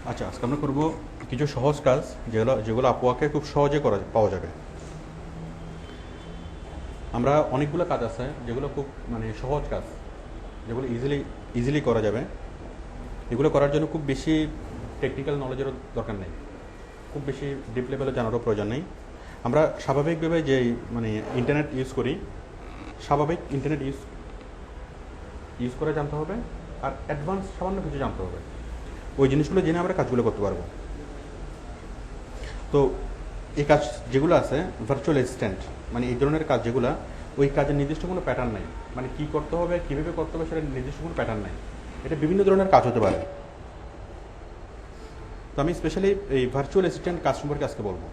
আচ্ছা, আজকে আমরা করব কিছু সহজ কাজ যেগুলো আপওয়ার্কে খুব সহজে পাওয়া যাবে। আমরা অনেকগুলো কাজ আছে যেগুলো খুব সহজ কাজ, যেগুলো ইজিলি করা যাবে। এগুলো করার জন্য খুব বেশি টেকনিক্যাল নলেজেরও দরকার নেই, খুব বেশি ডিপ লেভেলে জানারও প্রয়োজন নেই। আমরা স্বাভাবিকভাবে যে ইন্টারনেট ইউজ করি, স্বাভাবিক ইন্টারনেট ইউজ করে জানতে হবে, আর অ্যাডভান্স সামান্য কিছু জানতে হবে। ওই জিনিসগুলো জেনে আমরা কাজগুলো করতে পারবো। তো এই কাজ যেগুলো আছে ভার্চুয়াল অ্যাসিস্ট্যান্ট, এই ধরনের কাজ যেগুলো, ওই কাজের নির্দিষ্ট কোনো প্যাটার্ন নেই। কী করতে হবে, কীভাবে করতে হবে, সেটা নির্দিষ্ট কোনো প্যাটার্ন নেই। এটা বিভিন্ন ধরনের কাজ হতে পারে। তো আমি স্পেশালি এই ভার্চুয়াল অ্যাসিস্ট্যান্ট কাজ সম্পর্কে আজকে বলবো।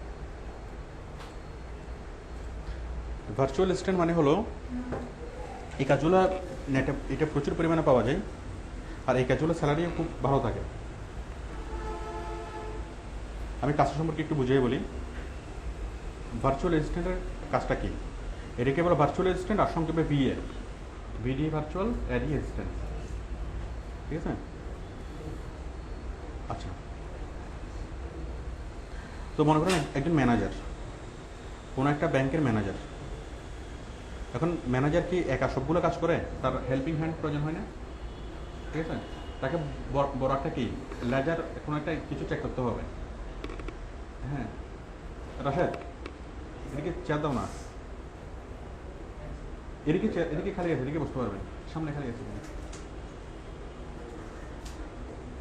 ভার্চুয়াল অ্যাসিস্ট্যান্ট হলো এই কাজগুলো নেটে এটা প্রচুর পরিমাণে পাওয়া যায়, আর এই কাজগুলো স্যালারিও খুব ভালো থাকে। আমি কাজটা সম্পর্কে একটু বুঝিয়ে বলি। ভার্চুয়াল অ্যাসিস্ট্যান্টের কাজটা কি? এটাকে বলে ভার্চুয়াল অ্যাসিস্ট্যান্ট, আর সংক্ষেপে ভিডি ভার্চুয়াল অ্যাডি অ্যাসিস্ট্যান্ট। ঠিক আছে? আচ্ছা, তো মনে করেন একজন ম্যানেজার, কোনো একটা ব্যাংকের ম্যানেজার। এখন ম্যানেজার কি একা সবগুলো কাজ করে? তার হেল্পিং হ্যান্ড প্রয়োজন হয় না? ঠিক আছে, তাকে বড় একটা কি লেজার কোনো একটা কিছু চেক করতে হবে। হ্যাঁ রাশেদ, এদিকে চেয়ার দাও না, এদিকে খালি আছে, এদিকে বসতে পারবেন, সামনে খালি আছে।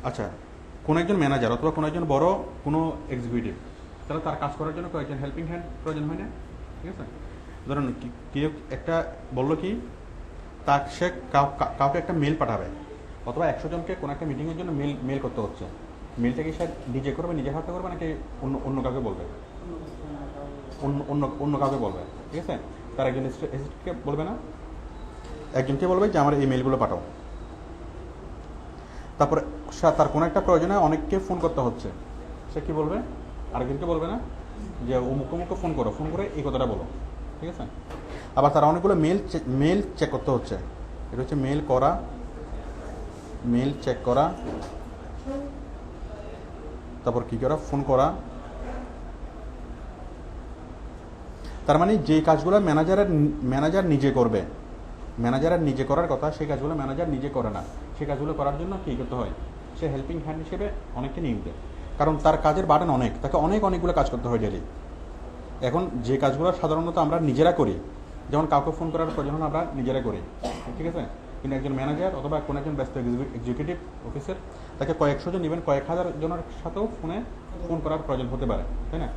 আচ্ছা, কোনো একজন ম্যানেজার অথবা কোনো একজন বড় কোনো এক্সিকিউটিভ, তাহলে তার কাজ করার জন্য কয়েকজন হেল্পিং হ্যান্ড প্রয়োজন হয় না? ঠিক আছে, ধরুন কেউ একটা বললো কি, সে কাউকে একটা মেল পাঠাবে, অথবা 100 জনকে কোনো একটা মিটিংয়ের জন্য মেল করতে হচ্ছে। মেলটা কি সে নিজে করবে, নিজের হাতে করবে, নাকি অন্য কাউকে বলবে? অন্য কাউকে বলবে। ঠিক আছে, তার একজন অ্যাসিস্ট্যান্টকে বলবে না, একজনকে বলবে যে আমার এই মেলগুলো পাঠাও। তারপরে তার কোনো একটা প্রয়োজনে অনেককে ফোন করতে হচ্ছে, সে কি বলবে? আরেকজনকে বলবে না যে অমুক ফোন করো, ফোন করে এই কথাটা বলো। ঠিক আছে, আবার তার অনেকগুলো মেল চেক করতে হচ্ছে। এটা হচ্ছে মেল চেক করা, তারপর কি করা, ফোন করা। তার যে কাজগুলো ম্যানেজার নিজে করবে, ম্যানেজারের নিজে করার কথা, সেই কাজগুলো ম্যানেজার নিজে করে না। সেই কাজগুলো করার জন্য কী করতে হয়? সে হেল্পিং হ্যান্ড হিসেবে অনেককে নিয়োগ দেয়, কারণ তার কাজের বার্ডেন অনেক, তাকে অনেকগুলো কাজ করতে হয় ডেলি। এখন যে কাজগুলো সাধারণত আমরা নিজেরা করি, যেমন কাউকে ফোন করার প্রয়োজন আমরা নিজেরা করি, ঠিক আছে, কিন্তু একজন ম্যানেজার অথবা কোনো একজন ব্যস্ত এক্সিকিউটিভ অফিসার, তাকে কয়েকশো জন, ইভেন কয়েক হাজার জনের সাথেও ফোন করার প্রয়োজন হতে পারে, তাই না?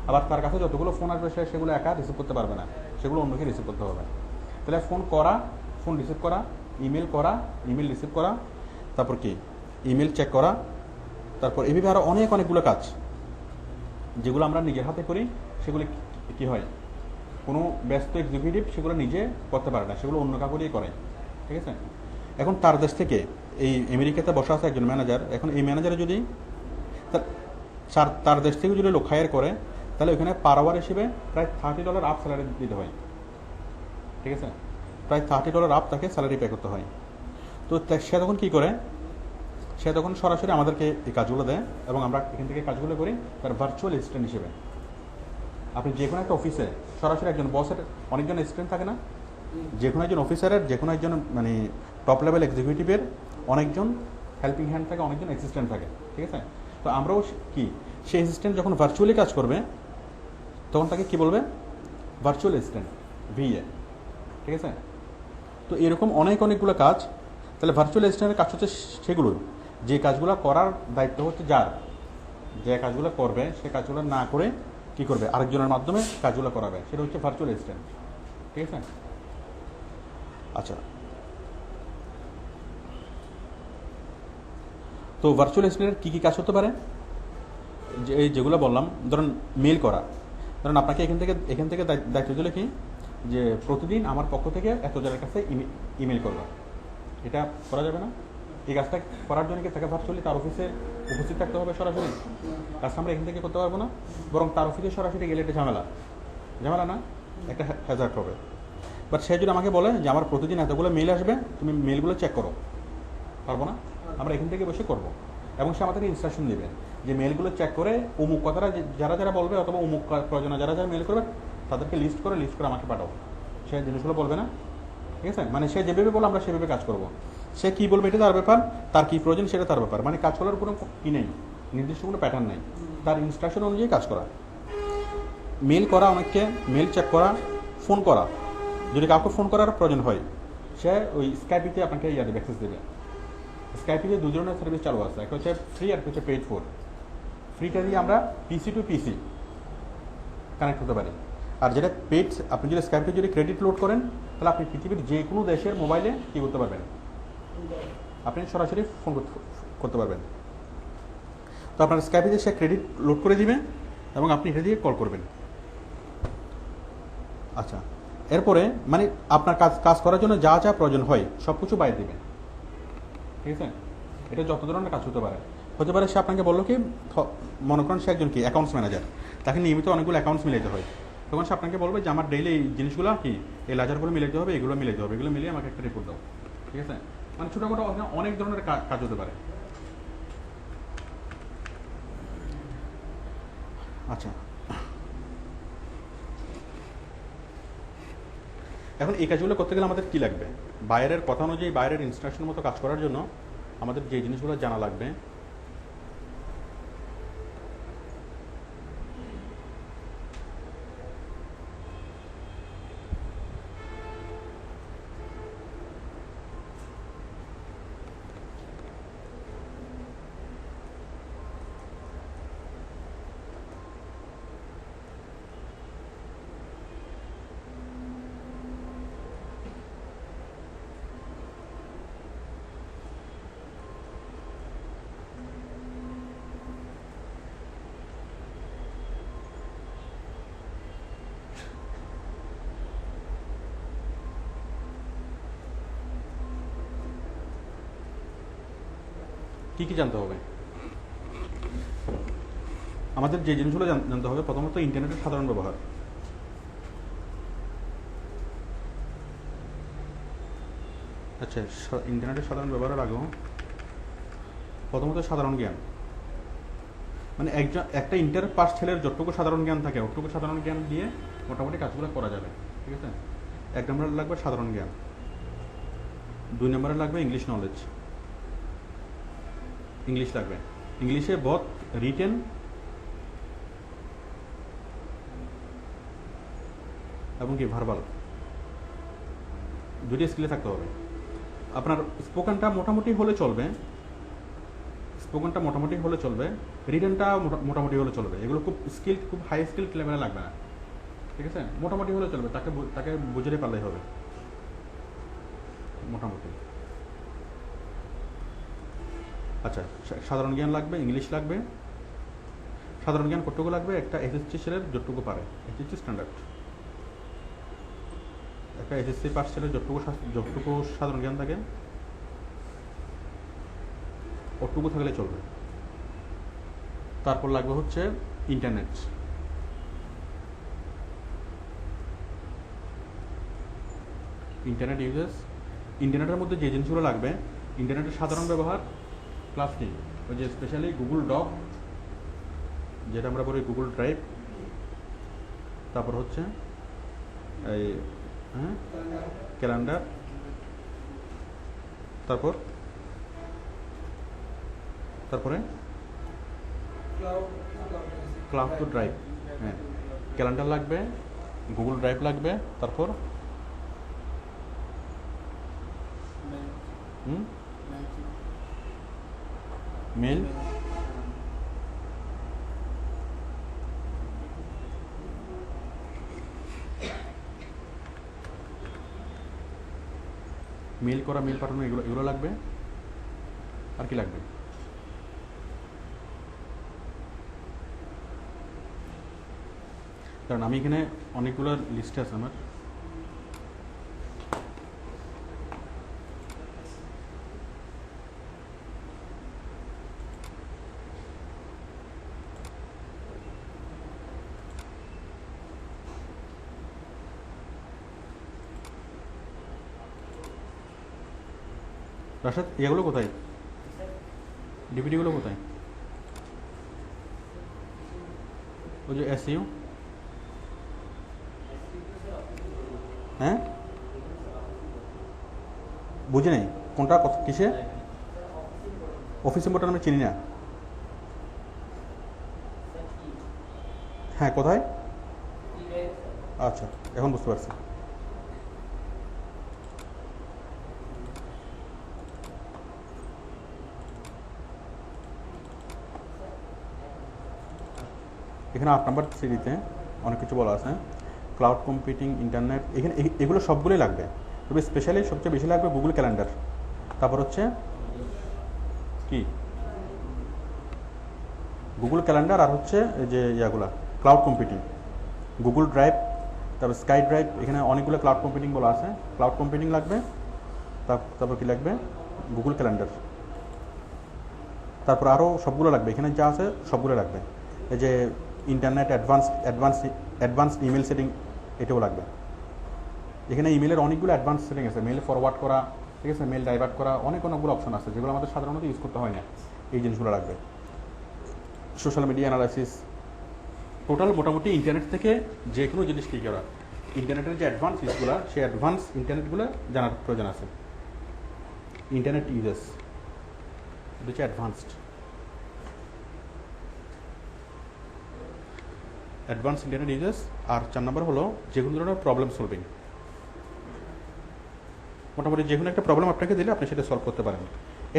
আবার তার কাছে যতগুলো ফোন আসবে সেগুলো একা রিসিভ করতে পারবে না, সেগুলো অন্যকে রিসিভ করতে হবে। তাহলে ফোন রিসিভ করা, ইমেল রিসিভ করা, তারপর কি ইমেল চেক করা, তারপর এভাবে আরও অনেকগুলো কাজ যেগুলো আমরা নিজের হাতে করি, সেগুলি কি হয়, কোনো ব্যস্ত এক্সিকিউটিভ সেগুলো নিজে করতে পারে না, সেগুলো অন্য কাউকেই করে। ঠিক আছে, এখন তার দেশ থেকে, এই আমেরিকাতে বসা আছে একজন ম্যানেজার, এখন এই ম্যানেজারে যদি তার দেশ থেকে যদি লোক হায়ার করে, তাহলে ওইখানে পার আওয়ার হিসেবে প্রায় $30 আপ স্যালারি দিতে হয়। ঠিক আছে, প্রায় $30 আপ তাকে স্যালারি পে করতে হয়। তো সে তখন কী করে, সে তখন সরাসরি আমাদেরকে এই কাজগুলো দেয়, এবং আমরা এখান থেকে কাজগুলো করি তার ভার্চুয়াল অ্যাসিস্ট্যান্ট হিসেবে। আপনি যে কোনো একটা অফিসে সরাসরি একজন বসের অনেকজন অ্যাসিস্ট্যান্ট থাকে না? যে কোনো একজন অফিসারের, যে কোনো একজন টপ লেভেল এক্সিকিউটিভের অনেকজন হেল্পিং হ্যান্ড থাকে, অনেকজন অ্যাসিস্ট্যান্ট থাকে। ঠিক আছে, তো আমরাও কি, সেই অ্যাসিস্ট্যান্ট যখন ভার্চুয়ালি কাজ করবে, তখন তাকে কি বলবে? Virtual assistant, VA. ঠিক আছে, তো এরকম অনেকগুলো কাজ। তাহলে ভার্চুয়াল অ্যাসিস্ট্যান্টের কাজ হচ্ছে সেগুলো, যে কাজগুলো করার দায়িত্ব হচ্ছে যার, যে কাজগুলো করবে সে কাজগুলো না করে কি করবে, আরেকজনের মাধ্যমে কাজগুলো করাবে, সেটা হচ্ছে ভার্চুয়াল অ্যাসিস্ট্যান্ট। ঠিক আছে, আচ্ছা, তো ভার্চুয়াল অ্যাসিস্ট্যান্টের কী কাজ হতে পারে? যেগুলো বললাম, ধরুন মেল করা, ধরুন আপনাকে এখান থেকে দায়িত্ব দিলে কি, যে প্রতিদিন আমার পক্ষ থেকে এত জনের কাছে ইমেল করবা। এটা করা যাবে না? এই কাজটা করার জন্য কি তাকে ভার্চুয়ালি তার অফিসে উপস্থিত থাকতে হবে সরাসরি? কাজটা আমরা এখান থেকে করতে পারবো না, বরং তার অফিসে সরাসরি গেলে একটা ঝামেলা না, একটা হ্যাজার্ড হবে। বাট সে যদি আমাকে বলে যে আমার প্রতিদিন এতগুলো মেল আসবে, তুমি মেলগুলো চেক করো, পারবো না, আমরা এখান থেকে বসে করবো, এবং সে আমাদেরকে ইনস্ট্রাকশন দেবে যে মেলগুলো চেক করে অমুক কথাটা যারা যারা বলবে অথবা অমুক প্রয়োজনে যারা যারা মেল করবে তাদেরকে লিস্ট করে আমাকে পাঠাও। সে জিনিসগুলো বলবে না, ঠিক আছে? মানে সে যেভাবে বলে আমরা সেভাবে কাজ করব। সে কী বলবে এটা তার ব্যাপার, তার কী প্রয়োজন সেটা তার ব্যাপার। মানে কাজ করার কোনো কী নেই, নির্দিষ্ট কোনো প্যাটার্ন নেই, তার ইনস্ট্রাকশন অনুযায়ী কাজ করা। মেল করা, অনেককে মেল চেক করা, ফোন করা। যদি কাউকে ফোন করার প্রয়োজন হয় সে ওই স্কাইপিতে আপনাকে দেবে, অ্যাক্সেস দেবে। স্কাইপিতে দু ধরনের সার্ভিস চালু আছে, একটা হচ্ছে ফ্রি আর একটা হচ্ছে পেইড ফোর। ফ্রিটা দিয়ে আমরা পিসি টু পিসি কানেক্ট হতে পারি, আর যেটা পেইড, আপনি যদি স্কাইপে যদি ক্রেডিট লোড করেন তাহলে আপনি পৃথিবীর যে কোনো দেশের মোবাইলে কী করতে পারবেন, আপনি সরাসরি ফোন করতে পারবেন। তো আপনার স্কাইপে সে ক্রেডিট লোড করে দিবে এবং আপনি এটা দিয়ে কল করবেন। আচ্ছা, এরপরে মানে আপনার কাজ করার জন্য যা যা প্রয়োজন হয় সব কিছু বাইরে দেবেন, ঠিক আছে? এটা যত ধরনের কাজ হতে পারে সে আপনাকে বললো কি, মনে করেন সে একজন কি অ্যাকাউন্টস ম্যানেজার, তাকে নিয়মিত অনেকগুলো অ্যাকাউন্টস মিলাইতে হয়। তখন সে আপনাকে বলবে যে আমার ডেইলি এই জিনিসগুলো কি, এই লাজারগুলো মিলাইতে হবে, এগুলো মিলাইতে হবে, এগুলো মিলিয়ে আমাকে একটা রিপোর্ট দাও, ঠিক আছে? মানে ছোটোখাটো অনেক ধরনের কাজ হতে পারে। আচ্ছা, এখন এই কাজগুলো করতে গেলে আমাদের কী লাগবে? বাইরের কথা অনুযায়ী, বাইরের ইনস্ট্রাকশনের মতো কাজ করার জন্য আমাদের যে জিনিসগুলো জানা লাগবে, কী কী জানতে হবে? আমাদের যে জিনিসগুলো জানতে হবে, প্রথমত ইন্টারনেটের সাধারণ ব্যবহার। আচ্ছা, ইন্টারনেটের সাধারণ ব্যবহারের আগেও প্রথমত সাধারণ জ্ঞান, মানে একটা ইন্টার পাস ছেলের যতটুকু সাধারণ জ্ঞান থাকে ওটুকু সাধারণ জ্ঞান দিয়ে মোটামুটি কাজগুলো করা যাবে, ঠিক আছে? 1 নম্বরে লাগবে সাধারণ জ্ঞান, 2 নম্বরে লাগবে ইংলিশ নলেজ, ইংলিশ লাগবে। ইংলিশে বোথ রিটেন এবং কি ভার্বাল দুটি স্কিলে থাকতে হবে। আপনার স্পোকেনটা মোটামুটি হলে চলবে, রিটেনটা মোটামুটি হলে চলবে। এগুলো খুব হাই স্কিল লেভেলে লাগবে না, ঠিক আছে? মোটামুটি হলে চলবে, তাকে বুঝতে পারলেই হবে মোটামুটি। আচ্ছা, সাধারণ জ্ঞান লাগবে, ইংলিশ লাগবে। সাধারণ জ্ঞান কতটুকু লাগবে? একটা এসএসসি ছেলের যতটুকু পারে, এসএসসি স্ট্যান্ডার্ড, একটা এসএসসি পাস ছেলের যতটুকু সাধারণ জ্ঞান থাকে ওটুকু থাকলে চলবে। তারপর লাগবে হচ্ছে ইন্টারনেট। ইন্টারনেট ইউজেস, ইন্টারনেটের মধ্যে যে জিনিসগুলো লাগবে, ইন্টারনেটের সাধারণ ব্যবহার প্লাস কি, ওই যে স্পেশালি গুগল ডক, যেটা আমরা বলি গুগল ড্রাইভ, তারপর হচ্ছে এই ক্যালেন্ডার, তারপরে ক্লাউড টু ড্রাইভ। হ্যাঁ, ক্যালেন্ডার লাগবে, গুগল ড্রাইভ লাগবে, তারপর মেল, মেল করা, মেল পাঠানো, এগুলো লাগবে। আর কি লাগবে? কারণ আমি এখানে অনেকগুলো লিস্টে আছে আমার। রাশাদ, এগুলো কোথায়? ডিভিডিগুলো কোথায়? ওই যে এসইউ, হ্যাঁ বুঝি নাই কোনটা কিসে? অফিস ইম্পোর্টার আমি চিনি না। হ্যাঁ কোথায়? আচ্ছা এখন বুঝতে পারছি। এখানে 8 নম্বর সিরিজে অনেক কিছু বলা আছে, ক্লাউড কম্পিউটিং, ইন্টারনেট, এখানে এগুলো সবগুলোই লাগবে, তবে স্পেশালি সবচেয়ে বেশি লাগবে গুগল ক্যালেন্ডার, তারপর হচ্ছে কি গুগল ক্যালেন্ডার, আর হচ্ছে এই যে ইয়াগুলা ক্লাউড কম্পিউটিং, গুগল ড্রাইভ, তারপর স্কাই ড্রাইভ, এখানে অনেকগুলো ক্লাউড কম্পিউটিং বলা আছে, ক্লাউড কম্পিউটিং লাগবে, তারপর কি লাগবে গুগল ক্যালেন্ডার, তারপর আরও সবগুলো লাগবে, এখানে যা আছে সবগুলো লাগবে, এই যে ইন্টারনেট অ্যাডভান্স ইমেল সেটিং, এটাও লাগবে। এখানে ইমেলের অনেকগুলো অ্যাডভান্স সেটিং আছে, মেল ফরওয়ার্ড করা, ঠিক আছে, মেল ডাইভার্ট করা, অনেকগুলো অপশন আছে যেগুলো আমাদের সাধারণত ইউজ করতে হয় না, এই জিনিসগুলো লাগবে। সোশ্যাল মিডিয়া অ্যানালাইসিস, টোটাল মোটামুটি ইন্টারনেট থেকে যে কোনো জিনিস কী করা, ইন্টারনেটের যে অ্যাডভান্স ইউজগুলো, সেই অ্যাডভান্স ইন্টারনেটগুলো জানার প্রয়োজন আছে। ইন্টারনেট ইউজেস এটা হচ্ছে অ্যাডভান্স ইন্টারনেট ইউজেস। আর 4 নম্বর হলো যে কোনো ধরনের প্রবলেম সলভিং, মোটামুটি যে কোনো একটা প্রবলেম আপনাকে দিলে আপনি সেটা সলভ করতে পারেন,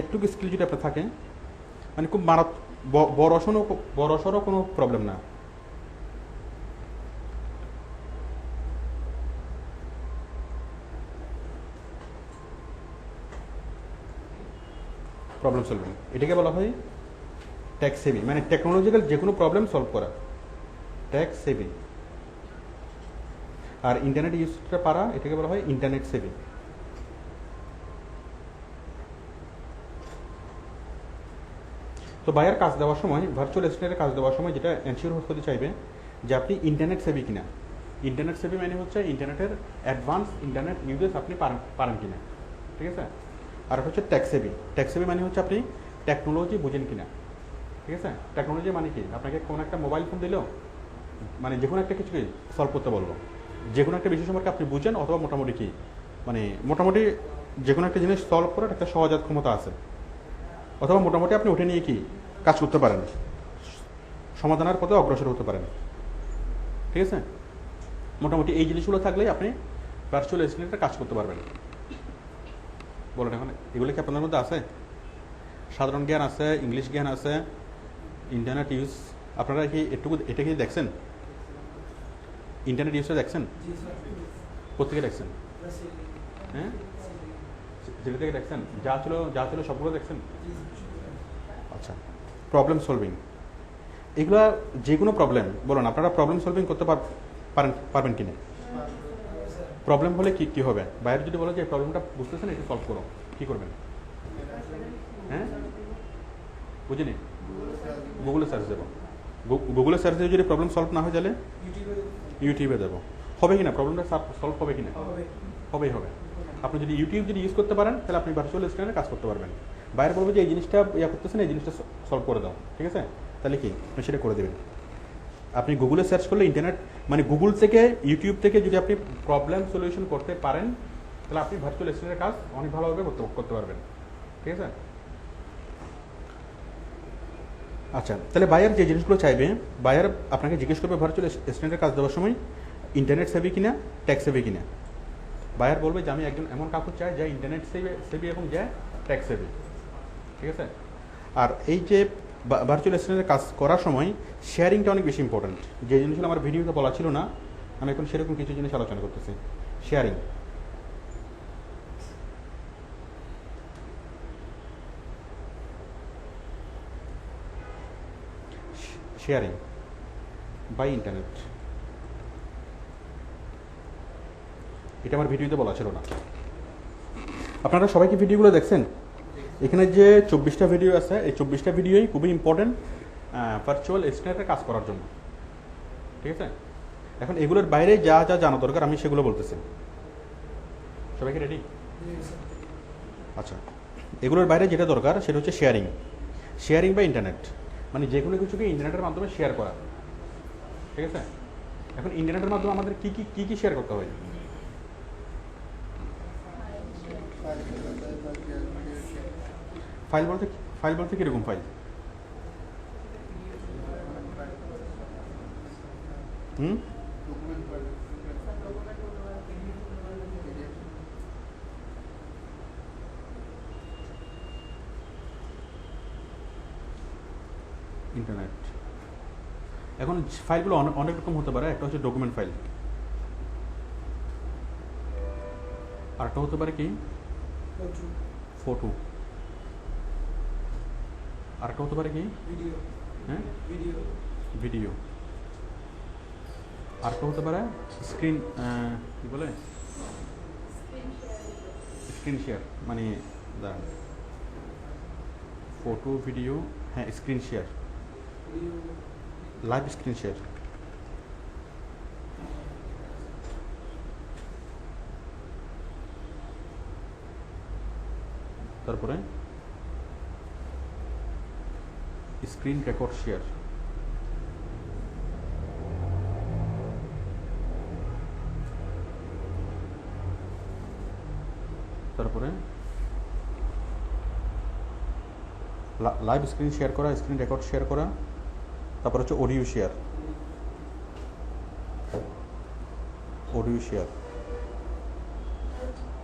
একটু স্কিল যদি আপনার থাকে, মানে খুব বড়সড় কোনো প্রবলেম না। প্রবলেম সলভিং এটাকে বলা হয় টেক সেভিং, মানে টেকনোলজিক্যাল যে কোনো প্রবলেম সলভ করা, টেক সেভিং। আর ইন্টারনেট ইউজটা পারা, এটাকে বলা হয় ইন্টারনেট সেভিং। তো বায়ার কাজ দেওয়ার সময়, ভার্চুয়াল অ্যাসিস্ট্যান্টের কাজ দেওয়ার সময় যেটা এনশিওর হতে চাইবে যে আপনি ইন্টারনেট সেভি কিনা। ইন্টারনেট সেভি মানে হচ্ছে ইন্টারনেটের অ্যাডভান্স ইন্টারনেট ইউজেস আপনি পারেন কিনা, ঠিক আছে। আর হচ্ছে ট্যাক্স সেভি মানে হচ্ছে আপনি টেকনোলজি বুঝেন কিনা, ঠিক আছে। টেকনোলজি মানে কি, আপনাকে কোনো একটা মোবাইল ফোন দিলেও, মানে যে কোনো একটা কিছুকে সলভ করতে বলবো, যে কোনো একটা বিষয় সম্পর্কে আপনি বুঝেন, অথবা মোটামুটি কি, মানে মোটামুটি যে কোনো একটা জিনিস সলভ করার একটা সহজাত ক্ষমতা আছে, অথবা মোটামুটি আপনি উঠে নিয়ে কি কাজ করতে পারেন, সমাধানের পথে অগ্রসর হতে পারেন, ঠিক আছে। মোটামুটি এই জিনিসগুলো থাকলেই আপনি ভার্চুয়াল অ্যাসিস্ট্যান্টের কাজ করতে পারবেন। বলেন এখন এগুলো কি আপনাদের মধ্যে আছে? সাধারণ জ্ঞান আছে, ইংলিশ জ্ঞান আছে, ইন্টারনেট ইউজ আপনারা কি এটা কি দেখছেন? ইন্টারনেট ইউজটা দেখছেন? কোথেকে দেখছেন? হ্যাঁ, যেটা থেকে দেখছেন, যা ছিল সবগুলো দেখছেন? আচ্ছা, প্রবলেম সলভিং, এগুলা যে কোনো প্রবলেম বলুন, আপনারা প্রবলেম সলভিং করতে পারবেন কিনা? প্রবলেম হলে কি হবে? বাইরে যদি বলো যে প্রবলেমটা বুঝতেছেন, এটা সলভ করো, কি করবেন? হ্যাঁ বুঝিনি, গুগলে সার্চ দেবো। গুগলে সার্চ দিয়ে যদি প্রবলেম সলভ না হয় তাহলে ইউটিউবে দেবো। হবে কিনা প্রবলেমটা সলভ হবে কিনা? হবেই হবে। আপনি যদি ইউটিউব ইউজ করতে পারেন, তাহলে আপনি ভার্চুয়াল অ্যাসিস্ট্যান্টে কাজ করতে পারবেন। বাইরে বলবো যে এই জিনিসটা করতেছেন, এই জিনিসটা সলভ করে দাও, ঠিক আছে, তাহলে কি আপনি সেটা করে দেবেন। আপনি গুগলে সার্চ করলে, ইন্টারনেট মানে গুগল থেকে, ইউটিউব থেকে যদি আপনি প্রবলেম সলিউশন করতে পারেন, তাহলে আপনি ভার্চুয়াল অ্যাসিস্ট্যান্টের কাজ অনেক ভালোভাবে করতে পারবেন, ঠিক আছে। আচ্ছা, তাহলে বায়ার যে জিনিসগুলো চাইবে, বায়ার আপনাকে জিজ্ঞেস করবে ভার্চুয়াল অ্যাসিস্ট্যান্টের কাজ দেওয়ার সময় ইন্টারনেট সেভি কিনা, ট্যাক্স সেভি কিনা। বায়ার বলবে যে আমি একজন এমন কাউকে চাই যে ইন্টারনেট সেভি এবং যে ট্যাক্স সেভি, ঠিক আছে। আর এই যে ভার্চুয়াল অ্যাসিস্ট্যান্টের কাজ করার সময় শেয়ারিংটা অনেক বেশি ইম্পর্টেন্ট। যে জিনিসগুলো আমার ভিডিওতে বলা ছিল না, আমি এখন সেরকম কিছু জিনিস আলোচনা করতেছি। শেয়ারিং বাই ইন্টারনেট, এটা আমার ভিডিওতে বলা ছিল না। আপনারা সবাই কি ভিডিওগুলো দেখছেন? এখানে যে 24টা ভিডিও আছে, এই 24টা ভিডিওই খুবই ইম্পর্টেন্ট ভার্চুয়াল অ্যাসিস্ট্যান্টের কাজ করার জন্য, ঠিক আছে। এখন এগুলোর বাইরে যা যা জানা দরকার আমি সেগুলো বলতেছি। সবাই কি রেডি? আচ্ছা, এগুলোর বাইরে যেটা দরকার সেটা হচ্ছে শেয়ারিং বা ইন্টারনেট, মানে যে কোনো কিছুকে ইন্টারনেটের মাধ্যমে শেয়ার করা। ঠিক আছে? এখন ইন্টারনেটের মাধ্যমে আমাদের কি কি শেয়ার করতে হয়? ফাইল বলতে কীরকম ফাইল? হুম, ইন্টারনেট। এখন ফাইলগুলো অনেক রকম হতে পারে। একটা হচ্ছে ডকুমেন্ট ফাইল, আর একটা হতে পারে কি ফটো, আর একটা হতে পারে কি হ্যাঁ ভিডিও, আর একটা হতে পারে স্ক্রিন, কি বলে, স্ক্রিন শেয়ার, মানে দাঁড়ান, ফটো ভিডিও, হ্যাঁ screen share, live screen share. তারপরে স্ক্রিন রেকর্ড শেয়ার, তারপরে লাইভ স্ক্রিন শেয়ার করা, স্ক্রিন রেকর্ড শেয়ার করা, তারপর হচ্ছে অডিও শেয়ার, অডিও শেয়ার।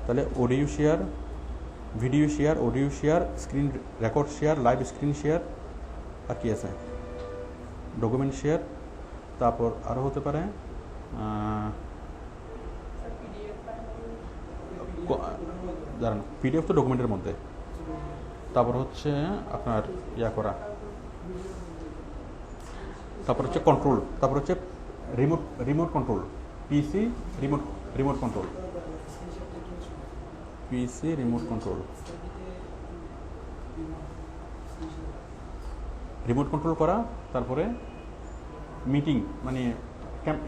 তাহলে audio share, video share, audio share, screen record share, live screen share, আর কি আছে, ডকুমেন্ট শেয়ার। তারপর আরও হতে পারে দাঁড়ান, পিডিএফ তো ডকুমেন্টের মধ্যে। তারপর হচ্ছে আপনার ইয়া করা, তারপর হচ্ছে কন্ট্রোল, তারপর হচ্ছে রিমোট কন্ট্রোল, পিসি রিমোট কন্ট্রোল, পিসি রিমোট কন্ট্রোল, রিমোট কন্ট্রোল করা। তারপরে মিটিং, মানে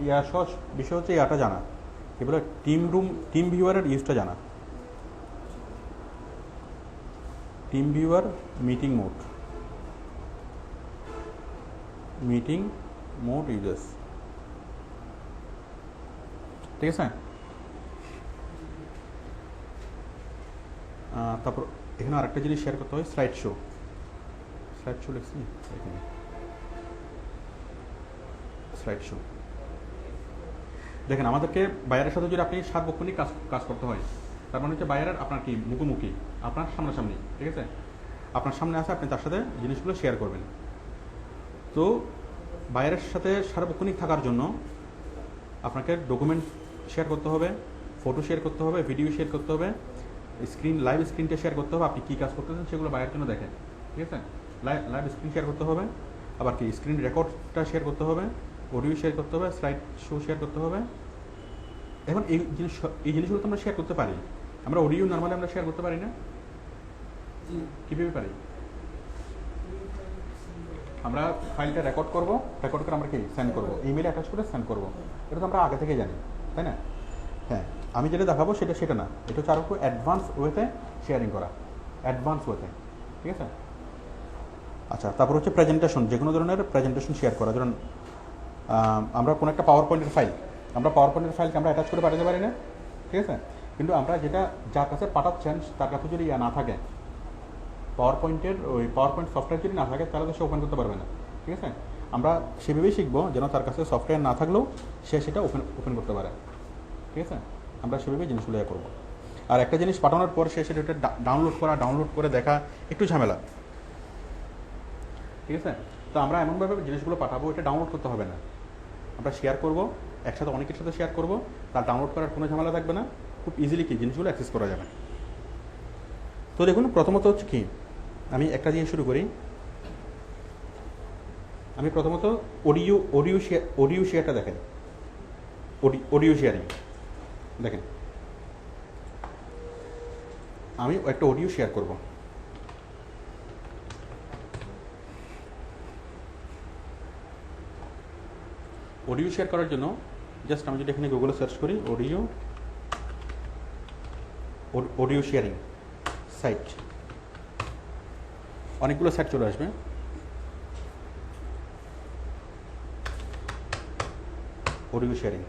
ইয়া সহ বিষয় হচ্ছে ইয়াটা জানা, কি বলে, টিম ভিউয়ারের ইউজটা জানা, team viewer, meeting mode users, ঠিক আছে? তারপর এখানে আরেকটা জিনিস শেয়ার করতে হয়, স্লাইড শো লিখছি এখানে, স্লাইড শো। দেখেন, আমাদেরকে বায়ারের সাথে যদি আপনি সার্বক্ষণিক কাজ করতে হয়, তার মানে হচ্ছে বায়ারের আপনার কি মুখোমুখি, আপনার সামনাসামনি, ঠিক আছে? আপনার সামনে আসে, আপনি তার সাথে জিনিসগুলো শেয়ার করবেন। তো বায়ারের সাথে সার্বক্ষণিক থাকার জন্য আপনাকে ডকুমেন্ট শেয়ার করতে হবে, ফটো শেয়ার করতে হবে, ভিডিও শেয়ার করতে হবে, লাইভ স্ক্রিনটা শেয়ার করতে হবে। আপনি কী কাজ করতেছেন সেগুলো বায়ারের জন্য দেখেন, ঠিক আছে? লাইভ স্ক্রিন শেয়ার করতে হবে, আবার কি স্ক্রিন রেকর্ডটা শেয়ার করতে হবে, অডিও শেয়ার করতে হবে, স্লাইড শো শেয়ার করতে হবে। এখন এই জিনিসগুলো তো আমরা শেয়ার করতে পারি। আমরা অডিও নর্মালি আমরা শেয়ার করতে পারি না? কীভাবে পারি? আমরা ফাইলটা রেকর্ড করে আমরা কি সেন্ড করবো, ইমেলে অ্যাটাচ করে সেন্ড করবো। এটা তো আমরা আগে থেকে জানি, তাই না? হ্যাঁ, আমি যেটা দেখাবো সেটা না, এটা হচ্ছে আরও একটু অ্যাডভান্স ওয়েতে শেয়ারিং করা, অ্যাডভান্স ওয়েতে, ঠিক আছে? আচ্ছা, তারপর হচ্ছে প্রেজেন্টেশন, যে কোনো ধরনের প্রেজেন্টেশন শেয়ার করা। ধরুন আমরা কোনো একটা পাওয়ার পয়েন্টের ফাইলকে আমরা অ্যাটাচ করে পাঠাতে পারি না, ঠিক আছে? কিন্তু আমরা যার কাছে পাঠাচ্ছেন তার কাছে যদি না থাকে, পাওয়ার পয়েন্ট সফটওয়্যার যদি না থাকে, তাহলে তো সে ওপেন করতে পারবে না, ঠিক আছে? আমরা সেভাবেই শিখবো যেন তার কাছে সফটওয়্যার না থাকলেও সে সেটা ওপেন করতে পারে, ঠিক আছে? আমরা সেভাবেই জিনিসগুলো করবো। আর একটা জিনিস পাঠানোর পর সে সেটা ডাউনলোড করে দেখা একটু ঝামেলা, ঠিক আছে? তো আমরা এমনভাবে জিনিসগুলো পাঠাবো, এটা ডাউনলোড করতে হবে না, আমরা শেয়ার করব, একসাথে অনেকের সাথে শেয়ার করব, তার ডাউনলোড করার কোনো ঝামেলা থাকবে না, খুব ইজিলি কি জিনিসগুলো অ্যাক্সেস করা যাবে। তো দেখুন, প্রথমত হচ্ছে কি, আমি একটা দিয়ে শুরু করি। আমি প্রথমত অডিও শেয়ারটা দেখেন, অডিও শেয়ারিং দেখেন। আমি একটা অডিও শেয়ার করব, অডিও শেয়ার করার জন্য জাস্ট আমি যদি এখানে গুগলে সার্চ করি অডিও শেয়ারিং সাইট, অনেকগুলো সাইট চলে আসবে। Audio sharing.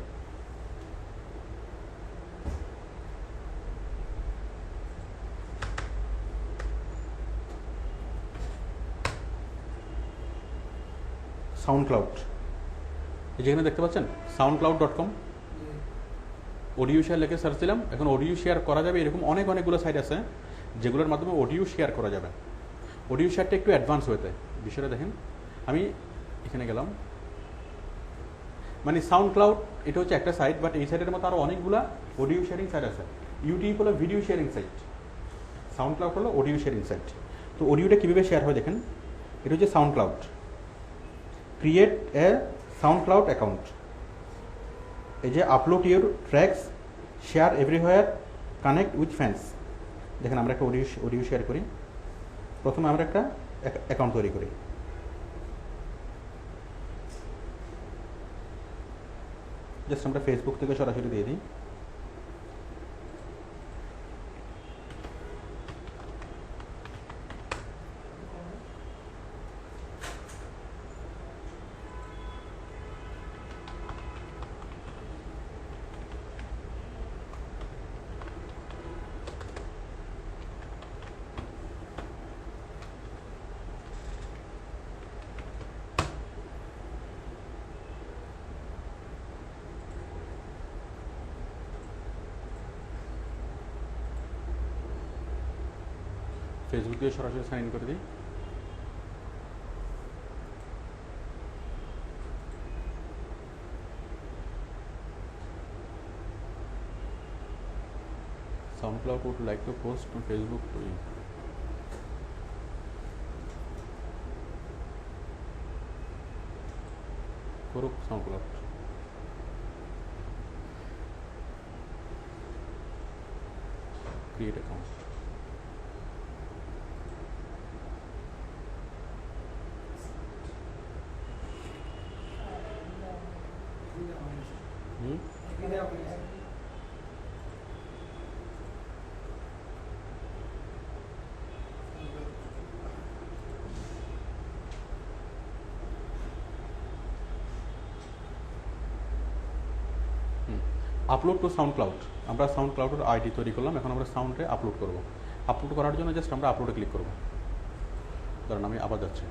সাউন্ড ক্লাউড, যেখানে দেখতে পাচ্ছেন soundcloud.com, অডিও শেয়ার লিখে সার্চ দিলাম। এখন অডিও শেয়ার করা যাবে এরকম অনেকগুলো সাইট আছে যেগুলোর মাধ্যমে অডিও শেয়ার করা যাবে। অডিও শেয়ারটা একটু অ্যাডভান্স হতে বিষয়টা দেখেন। আমি এখানে গেলাম, মানে সাউন্ড ক্লাউড এটা হচ্ছে একটা সাইট, বাট এই সাইটের মতো আরও অনেকগুলো অডিও শেয়ারিং সাইট আছে। ইউটিউব হলো video sharing site, SoundCloud হলো অডিও শেয়ারিং সাইট। তো অডিওটা কীভাবে শেয়ার হয় দেখেন, এটা হচ্ছে SoundCloud. Create a SoundCloud account, এই যে upload your tracks, share everywhere, connect with fans. দেখেন আমরা একটা অডিও শেয়ার করি। প্রথমে আমরা একটা অ্যাকাউন্ট তৈরি করি। জাস্ট আমরা ফেসবুক থেকে সরাসরি দিয়ে দিই। ফেসবুক দিয়ে সরাসরি সাইন ইন করে দিই। SoundCloud would like to post on Facebook to you. করুক SoundCloud। Create account. Upload two sound cloud, আমরা সাউন্ড ক্লাউডের আইডি তৈরি করলাম। এখন আমরা সাউন্ডে আপলোড করব। আপলোড করার জন্য জাস্ট আমরা আপলোডে ক্লিক করব। ধরুন আমি আবার যাচ্ছি।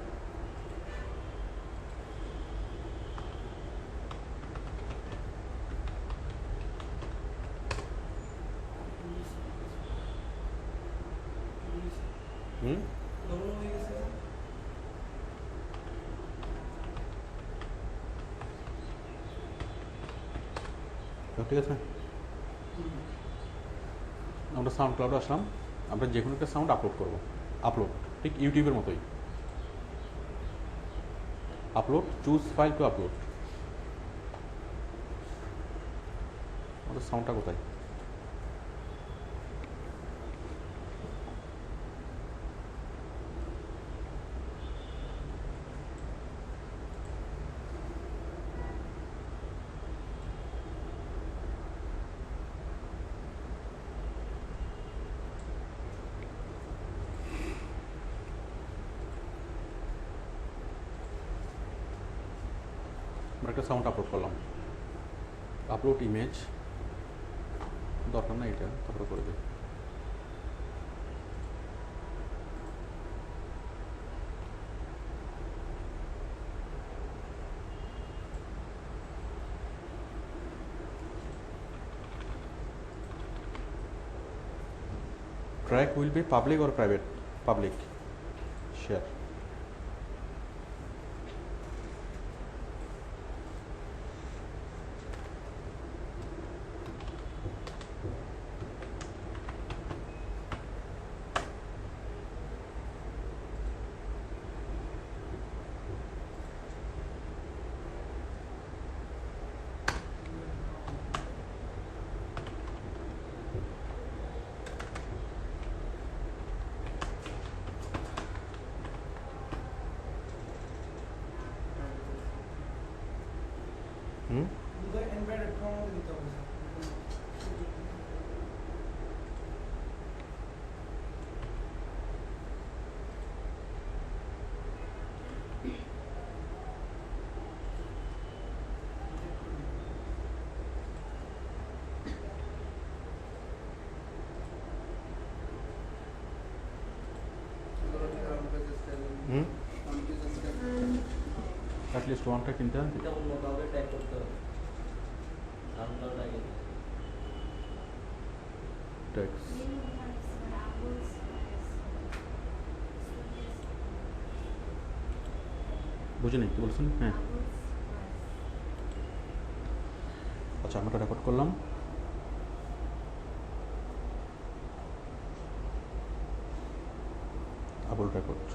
ঠিক আছে, আমরা সাউন্ড ক্লাউডে আসলাম। আমরা যে কোনো একটা সাউন্ড আপলোড করব। আপলোড ঠিক ইউটিউবের মতোই। Upload, choose file to upload. আমাদের সাউন্ডটা কোথায়? আমরা একটা সাউন্ড আপলোড করলাম। আপলোড ইমেজ দরকার না, এটা তারপরে করে দিই। Track will be public or private? Public. Share. At least ওয়ানটা কিনতে হবে। এটা অন্য কাউকে ট্যাগ করতে হবে, সাউন্ডক্লাউড আগে ট্যাক্স বুঝিনি কি বলছেন? হ্যাঁ, আচ্ছা আমরা রেকর্ড করলাম। আবুল রেকর্ড।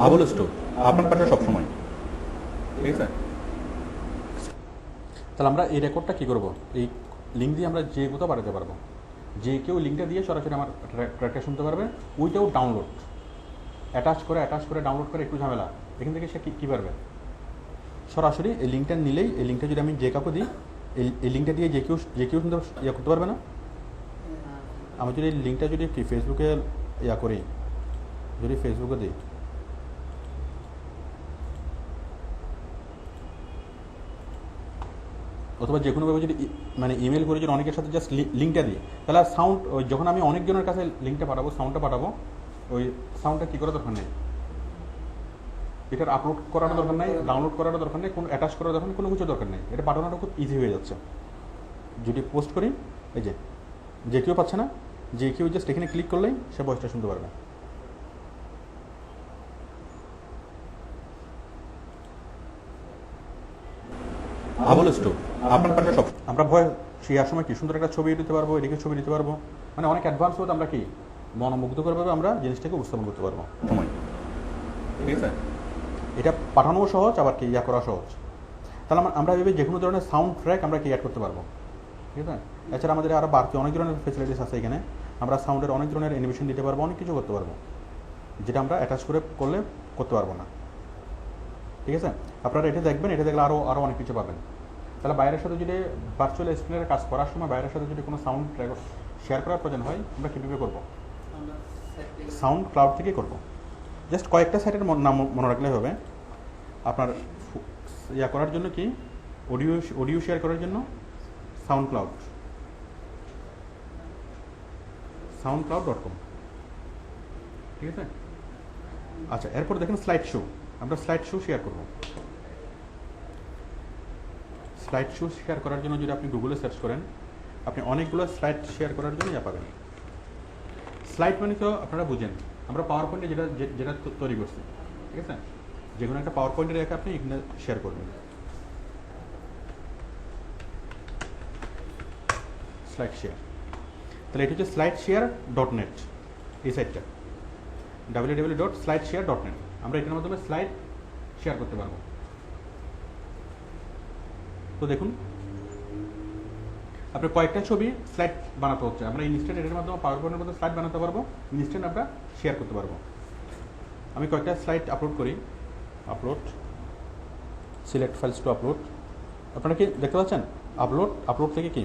আবুল স্টোর আপনার পাশে সবসময়, ঠিক আছে? তাহলে আমরা এই রেকর্ডটা কী করবো? এই লিঙ্ক দিয়ে আমরা যে কোথাও পাঠাতে পারবো। যে কেউ লিঙ্কটা দিয়ে সরাসরি আমার ট্র্যাকটা শুনতে পারবে উইথাউট ডাউনলোড। অ্যাটাচ করে ডাউনলোড করে একটু ঝামেলা, এখান থেকে সে কী পারবে? সরাসরি এই লিঙ্কটা নিলেই, এই লিঙ্কটা যদি আমি যে কাউকে দিই, এই লিঙ্কটা দিয়ে যে কেউ শুনতে ইয়ে করতে পারবে না। আমি যদি এই লিঙ্কটা যদি কি ফেসবুকে ইয়া করি, যদি ফেসবুকে দিই, অথবা যে কোনোভাবে যদি মানে ইমেল করে যদি অনেকের সাথে জাস্ট লিঙ্কটা দিই, তাহলে সাউন্ড যখন আমি অনেকজনের কাছে লিঙ্কটা পাঠাবো, সাউন্ডটা পাঠাবো, ওই সাউন্ডটা কী করার দরকার নেই, এটার আপলোড করানোর দরকার নেই, ডাউনলোড করানোর দরকার নেই, কোনো অ্যাটাচ করার দরকার নেই, কোনো কিছু দরকার নেই। এটা পাঠানোটা খুব ইজি হয়ে যাচ্ছে। যদি পোস্ট করি, এই যে কেউ পাচ্ছে না, যে কেউ জাস্ট এখানে ক্লিক করলেই সে ভয়েসটা শুনতে পারবে। আবুল স্টোর আপনার পাশে সব। আমরা ভয় সেই সময় কি সুন্দর একটা ছবি দিতে পারবো, এদিকে ছবি দিতে পারবো, মানে অনেক অ্যাডভান্স হতে আমরা কি মনোমুগ্ধকরভাবে আমরা জিনিসটাকে উপস্থাপন করতে পারবো সময়, ঠিক আছে? এটা পাঠানোও সহজ, আবার কি ইয়া করা সহজ। তাহলে আমরা ভেবে যে কোনো ধরনের সাউন্ড ট্র্যাক আমরা কি অ্যাড করতে পারবো, ঠিক আছে? এছাড়া আমাদের আরও বাড়তি অনেক ধরনের ফেসিলিটিস আছে এখানে। আমরা সাউন্ডের অনেক ধরনের অ্যানিমেশন দিতে পারবো, অনেক কিছু করতে পারবো, যেটা আমরা অ্যাটাচ করলে করতে পারবো না, ঠিক আছে? আপনারা এটা দেখবেন, এটা দেখলে আরও অনেক কিছু পাবেন। তাহলে বাইরের সাথে যদি ভার্চুয়াল স্ক্রিনের কাজ করার সময় বাইরের সাথে যদি কোনো সাউন্ড শেয়ার করার প্রয়োজন হয়, আমরা কীভাবে করবো? সাউন্ড ক্লাউড থেকে করবো। জাস্ট কয়েকটা সাইটের নাম মনে রাখলেই হবে। আপনার ইয়া করার জন্য কি অডিও শেয়ার করার জন্য soundcloud.com, ঠিক আছে? আচ্ছা, এরপর দেখেন স্লাইড শো। আমরা স্লাইড শো শেয়ার করবো। স্লাইড শো শেয়ার করার জন্য যদি আপনি গুগলে সার্চ করেন, আপনি অনেকগুলো স্লাইড শেয়ার করার জন্য ইয়া পাবেন। স্লাইড মানে তো আপনারা বুঝেন, আমরা পাওয়ার পয়েন্টে যেটা তৈরি করছি, ঠিক আছে? যে কোনো একটা পাওয়ার পয়েন্টে রেখে আপনি এখানে শেয়ার করবেন। স্লাইড শেয়ার, তাহলে এটা হচ্ছে slideshare.net, এই সাইটটা www.slideshare.net। আমরা এটার মাধ্যমে স্লাইড শেয়ার করতে পারবো। তো দেখুন, আপনার কয়েকটা ছবি স্লাইড বানাতে হচ্ছে, আমরা ইনস্ট্যান্ট এটার মাধ্যমে পাওয়ার পয়েন্টের মধ্যে স্লাইড বানাতে পারবো, ইনস্ট্যান্ট আমরা শেয়ার করতে পারবো। আমি কয়েকটা স্লাইড আপলোড করি, সিলেক্ট ফাইলস টু আপলোড। আপনারা কি দেখতে পাচ্ছেন? আপলোড থেকে কি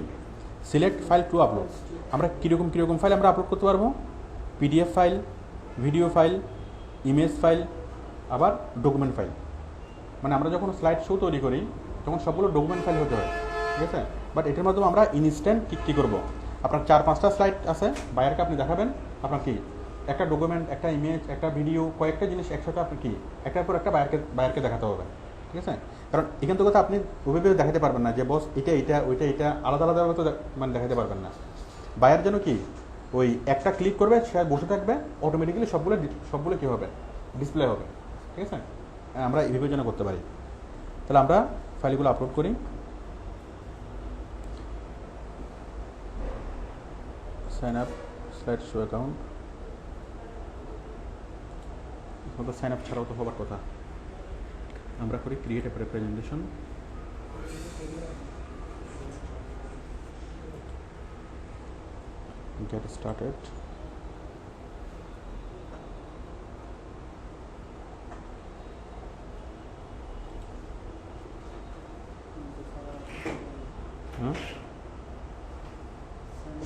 সিলেক্ট ফাইল টু আপলোড। আমরা কীরকম ফাইল আমরা আপলোড করতে পারবো? PDF file, video file, image file, আবার ডকুমেন্ট ফাইল। মানে আমরা যখন স্লাইড শো তৈরি করি তখন সবগুলো ডকুমেন্ট ফাইল হতে হয়, ঠিক আছে? বাট এটার মাধ্যমে আমরা ইনস্ট্যান্ট কী করবো, আপনার 4-5টা স্লাইড আছে, বায়ারকে আপনি দেখাবেন, আপনার কি একটা ডকুমেন্ট, একটা ইমেজ, একটা ভিডিও, কয়েকটা জিনিস একসাথে আপনি কি একটার পর একটা বায়ারকে দেখাতে হবে, ঠিক আছে? কারণ এখান থেকে তো আপনি ওইভাবে দেখাতে পারবেন না যে বস ওইটা আলাদাভাবে তো মানে দেখাতে পারবেন না। বায়ার যেন কি ওই একটা ক্লিক করবে, সে বসে থাকবে, অটোমেটিক্যালি সবগুলো কী হবে, ডিসপ্লে হবে, ঠিক আছে? আমরা এই বিবেচনা করতে পারি। তাহলে আমরা ফাইলগুলো আপলোড করি। Sign up slide show account, sign up ছাড়াও তো হবার কথা। আমরা করি create a presentation, get started,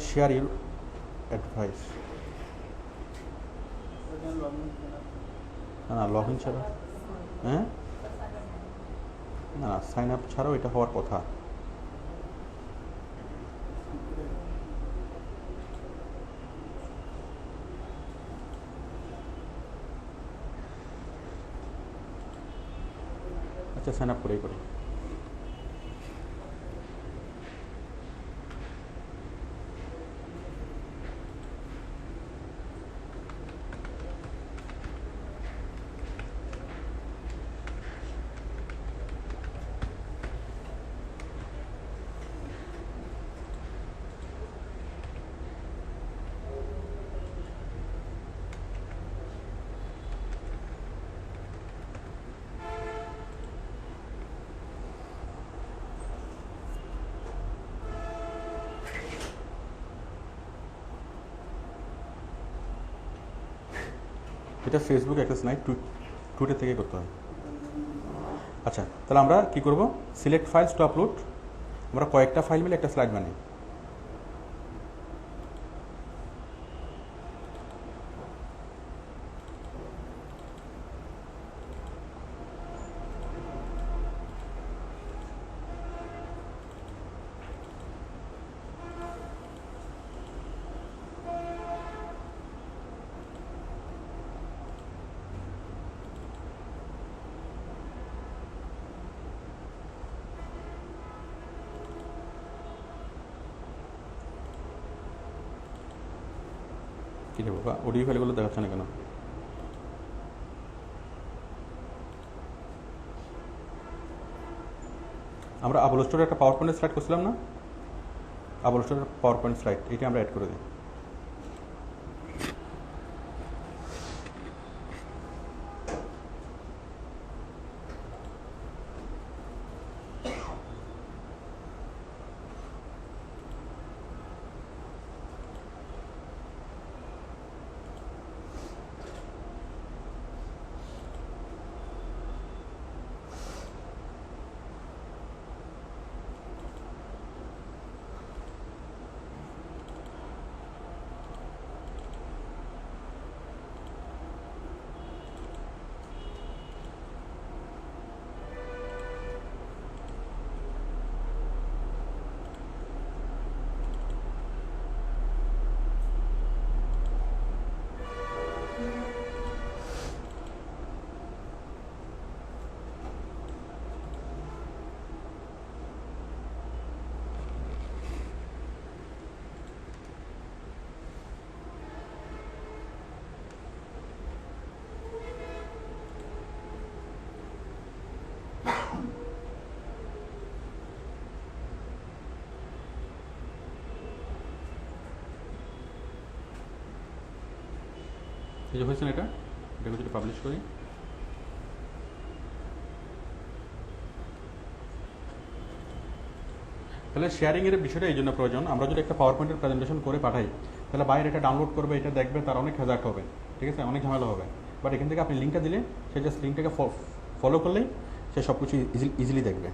share your advice। না লগ ইন ছাড়া, হ্যাঁ না সাইন আপ ছাড়াও এটা হওয়ার কথা। আচ্ছা সাইন আপ করেই করি। এটা ফেসবুক অ্যাক্সেস নাই, টুইটার থেকে করতে হয়। আচ্ছা তাহলে আমরা কি করব, সিলেক্ট ফাইলস টু আপলোড, আমরা কয়েকটা ফাইল মিলে একটা স্লাইড বানাই। কী রে বাবা, অডিও ফাইলগুলো দেখাচ্ছে না কেন? আমরা আবল স্টোরের একটা পাওয়ার পয়েন্ট স্লাইড করছিলাম না, আবল স্টোরের পাওয়ার পয়েন্ট স্লাইড, এটা আমরা অ্যাড করে দিই। এই যে হয়েছে না, এটাকে যদি পাবলিশ করি, তাহলে শেয়ারিংয়ের বিষয়টা এই জন্য প্রয়োজন। আমরা যদি একটা পাওয়ার পয়েন্টের প্রেজেন্টেশন করে পাঠাই, তাহলে বাইরে এটা ডাউনলোড করবে, এটা দেখবে, তার অনেক হেজার্ট হবে, ঠিক আছে, অনেক ঝামেলা হবে। বাট এখান থেকে আপনি লিঙ্কটা দিলে সে জাস্ট লিঙ্কটাকে ফলো করলেই সে সব কিছু ইজিলি দেখবে।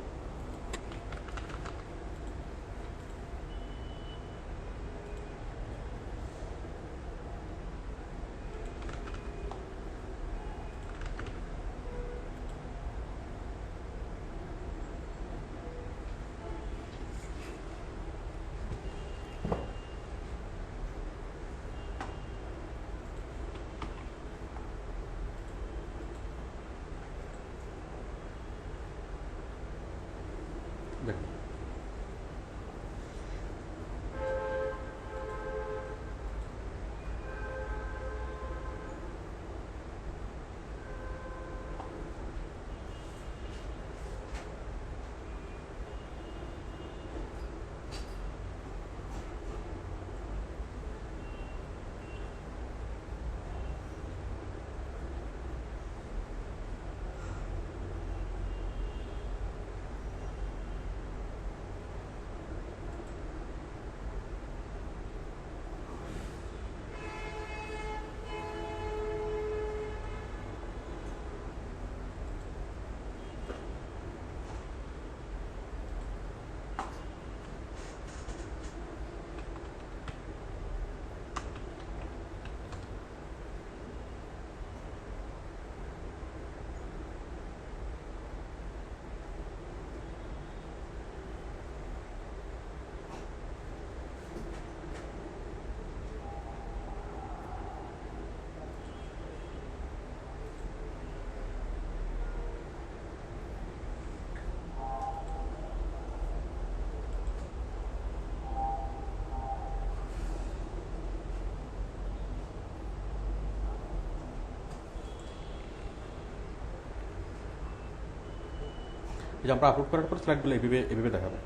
এই যে আমরা আপলোড করার পর স্লাইডগুলো এভাবে এভাবে দেখাবে।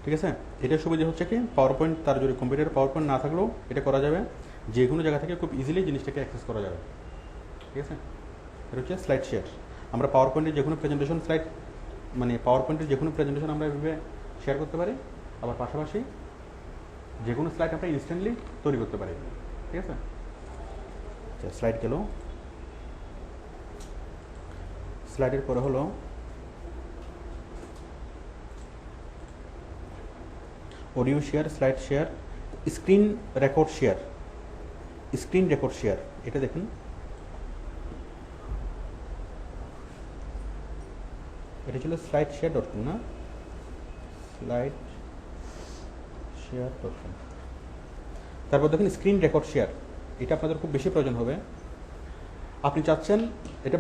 ঠিক আছে, এটার সুবিধা হচ্ছে কি পাওয়ার পয়েন্ট, তার যদি কম্পিউটারে পাওয়ার পয়েন্ট না থাকলেও এটা করা যাবে, যে কোনো জায়গা থেকে খুব ইজিলি জিনিসটাকে অ্যাক্সেস করা যাবে। ঠিক আছে, এটা হচ্ছে স্লাইড শেয়ার। আমরা পাওয়ার পয়েন্টের যে কোনো প্রেজেন্টেশন স্লাইড, মানে পাওয়ার পয়েন্টের যে কোনো প্রেজেন্টেশন আমরা এভাবে শেয়ার করতে পারি, আবার পাশাপাশি যে কোনো স্লাইড আমরা ইনস্ট্যান্টলি তৈরি করতে পারি। ঠিক আছে, স্লাইড গেল, স্লাইডের পরে হলো audio share, slide share, screen record share. Screen record share এটা দেখুন, এটা ছিল স্লাইড শেয়ার ডট কম না, স্লাইড শেয়ার ডট কম। তারপর দেখুন স্ক্রিন রেকর্ড শেয়ার, এটা আপনাদের খুব বেশি প্রয়োজন হবে। আপনি চাচ্ছেন এটা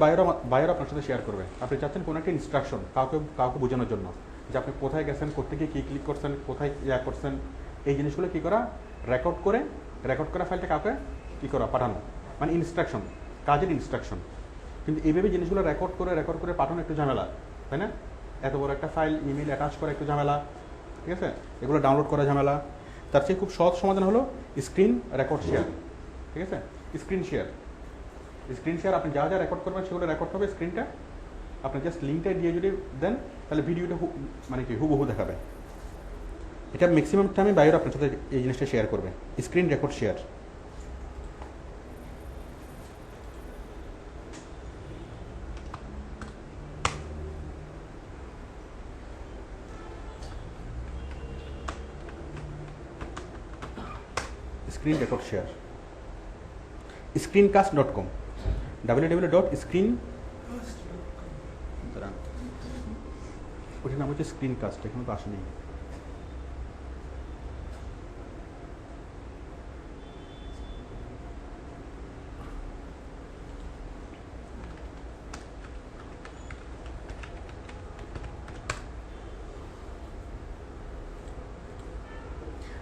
বায়ার আপনার সাথে শেয়ার করবে, আপনি চাচ্ছেন কোনো একটা ইনস্ট্রাকশন কাউকে বোঝানোর জন্য, যে আপনি কোথায় গেছেন, কোথেকে কী ক্লিক করছেন, কোথায় ইয়া করছেন, এই জিনিসগুলো কী করা, রেকর্ড করা ফাইলটা কাউকে কী করা, পাঠানো, মানে ইনস্ট্রাকশন, কাজের ইনস্ট্রাকশন। কিন্তু এইভাবে জিনিসগুলো রেকর্ড করে পাঠানো একটু ঝামেলা, তাই না? এত বড় একটা ফাইল ইমেল অ্যাটাচ করা একটু ঝামেলা, ঠিক আছে, এগুলো ডাউনলোড করা ঝামেলা। তার চেয়ে খুব সহজ সমাধান হলো স্ক্রিন রেকর্ড শেয়ার। ঠিক আছে, স্ক্রিন শেয়ার আপনি যা যা রেকর্ড করবেন সেগুলো রেকর্ড হবে স্ক্রিনটা, আপনি জাস্ট লিঙ্কটা দিয়ে যদি দেন তাহলে ভিডিওটা মানে কি হুবহু দেখাবে। এটা ম্যাক্সিমাম টাইমে বাইরে আপনার সাথে এই জিনিসটা শেয়ার করবে, screen record share. Screen record share, screencast.com, www.screen, ওটার নাম হচ্ছে স্ক্রিনকাস্ট, এখানে তো আসেনি।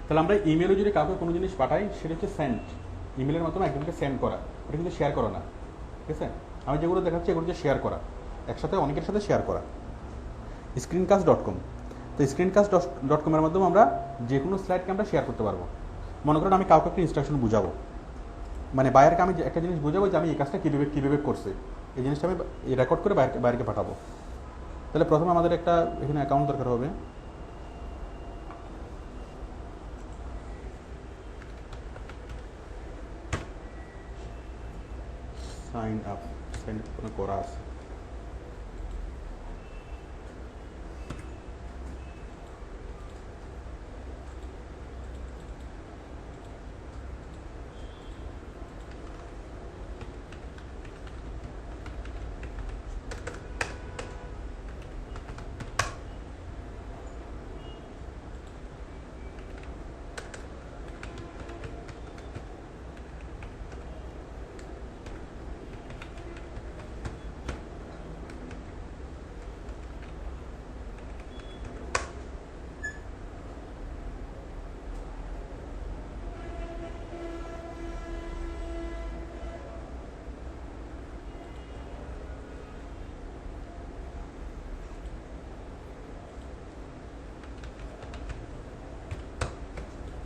তাহলে আমরা ইমেলে যদি কাউকে কোনো জিনিস পাঠাই সেটা হচ্ছে সেন্ড, ইমেলের মাধ্যমে একজনকে সেন্ড করা, ওটা কিন্তু শেয়ার করা না। ঠিক আছে, আমি যেগুলো দেখাচ্ছি এগুলো হচ্ছে শেয়ার করা, একসাথে অনেকের সাথে শেয়ার করা। screencast.com, তো screencast.com এর মাধ্যমে আমরা যে কোনো স্লাইডকে আমরা শেয়ার করতে পারবো। মনে করেন আমি কাউকে একটা ইনস্ট্রাকশন বুঝাবো, মানে বাইরেকে আমি একটা জিনিস বুঝাবো যে আমি এই কাজটা কীভাবে করছি, এই জিনিসটা আমি রেকর্ড করে বাইরেকে পাঠাবো। তাহলে প্রথমে আমাদের একটা এখানে অ্যাকাউন্ট দরকার হবে। সাইন আপ করা আছে।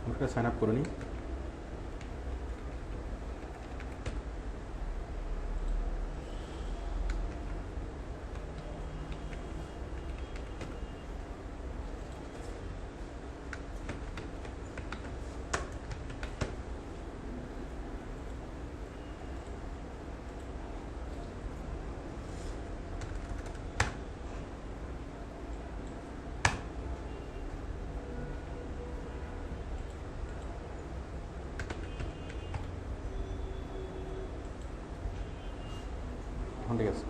ওটা সাইন আপ করে নিই। ঠিক আছে,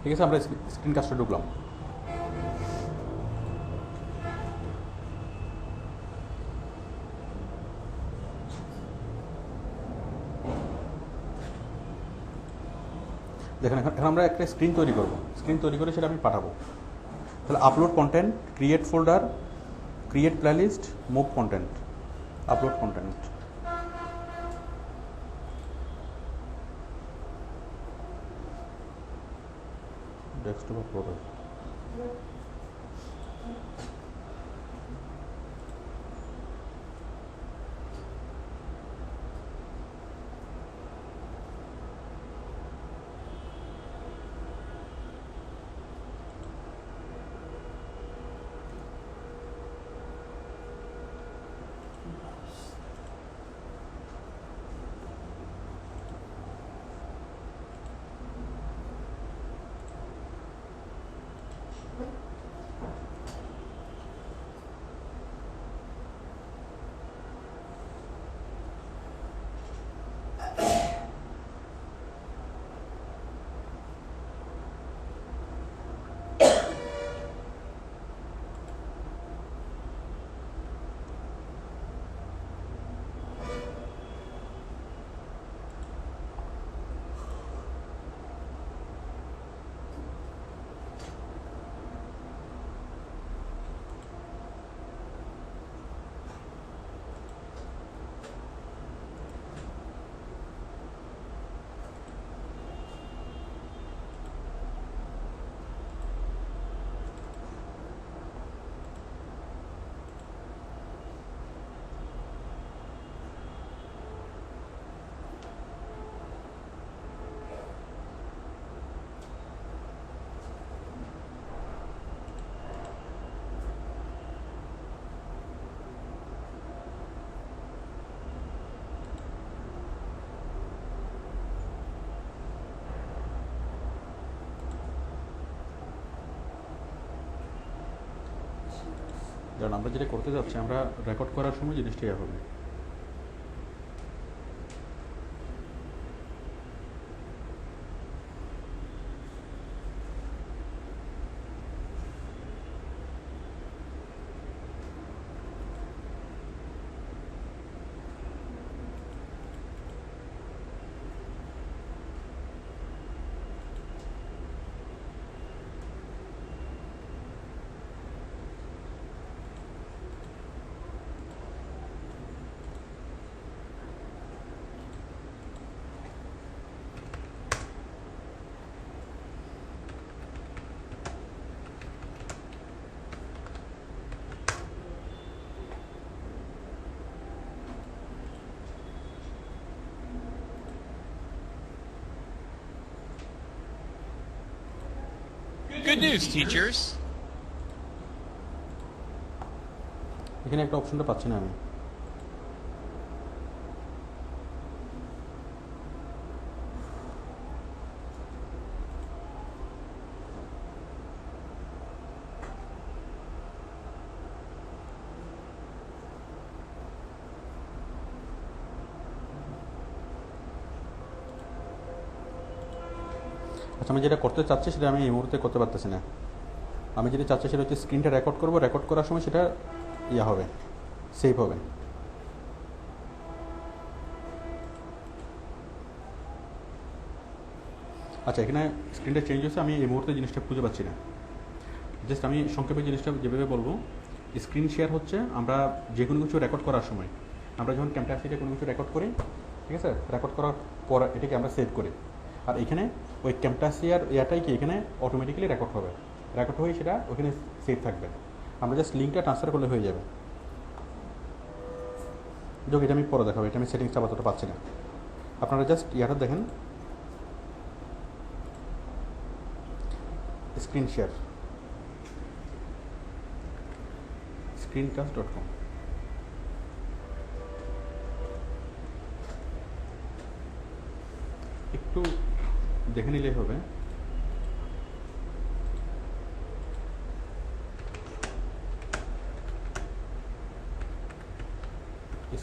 ঠিক আছে, আমরা স্ক্রিন কাস্টে ঢুকলাম। দেখেন এখন আমরা একটা স্ক্রিন তৈরি করব, স্ক্রিন তৈরি করে সেটা আমি পাঠাবো। তাহলে upload content, create folder, create playlist, move content, upload content. Desktop upload কারণ আমরা যেটা করতে যাচ্ছি, আমরা রেকর্ড করার সময় জিনিসটা হবে। Good news, teachers. এখানে একটা অপশনটা পাচ্ছি না আমি। আচ্ছা, আমি যেটা করতে চাচ্ছি সেটা আমি এই মুহূর্তে করতে পারতেছি না। আমি যেটা চাচ্ছি সেটা হচ্ছে স্ক্রিনটা রেকর্ড করব, রেকর্ড করার সময় সেটা ইয়া হবে, সেভ হবে। আচ্ছা, এখানে স্ক্রিনটা চেঞ্জ হচ্ছে, আমি এই মুহূর্তে জিনিসটা খুঁজে পাচ্ছি না। জাস্ট আমি সংক্ষেপে জিনিসটা যেভাবে বলবো, স্ক্রিন শেয়ার হচ্ছে আমরা যে কোনো কিছু রেকর্ড করার সময়, আমরা যখন ক্যামেরাতে কোনো কিছু রেকর্ড করি, ঠিক আছে, রেকর্ড করার পর এটাকে আমরা সেভ করি। আর এখানে ওই ক্যামেরাশিয়ার ইয়াটাই কি এখানে অটোমেটিক্যালি রেকর্ড হবে, রেকর্ড হয়ে সেটা ওখানে সেভ থাকবে। আমরা জাস্ট লিঙ্কটা ট্রান্সফার করলে হয়ে যাবে। যোগ এটা আমি পরে দেখাবো, এটা আমি সেটিংসটা আপাতত পাচ্ছি না। আপনারা জাস্ট ইয়াটা দেখেন, স্ক্রিন শেয়ার, screencast.com। একটু দেখে নিলেই হবে।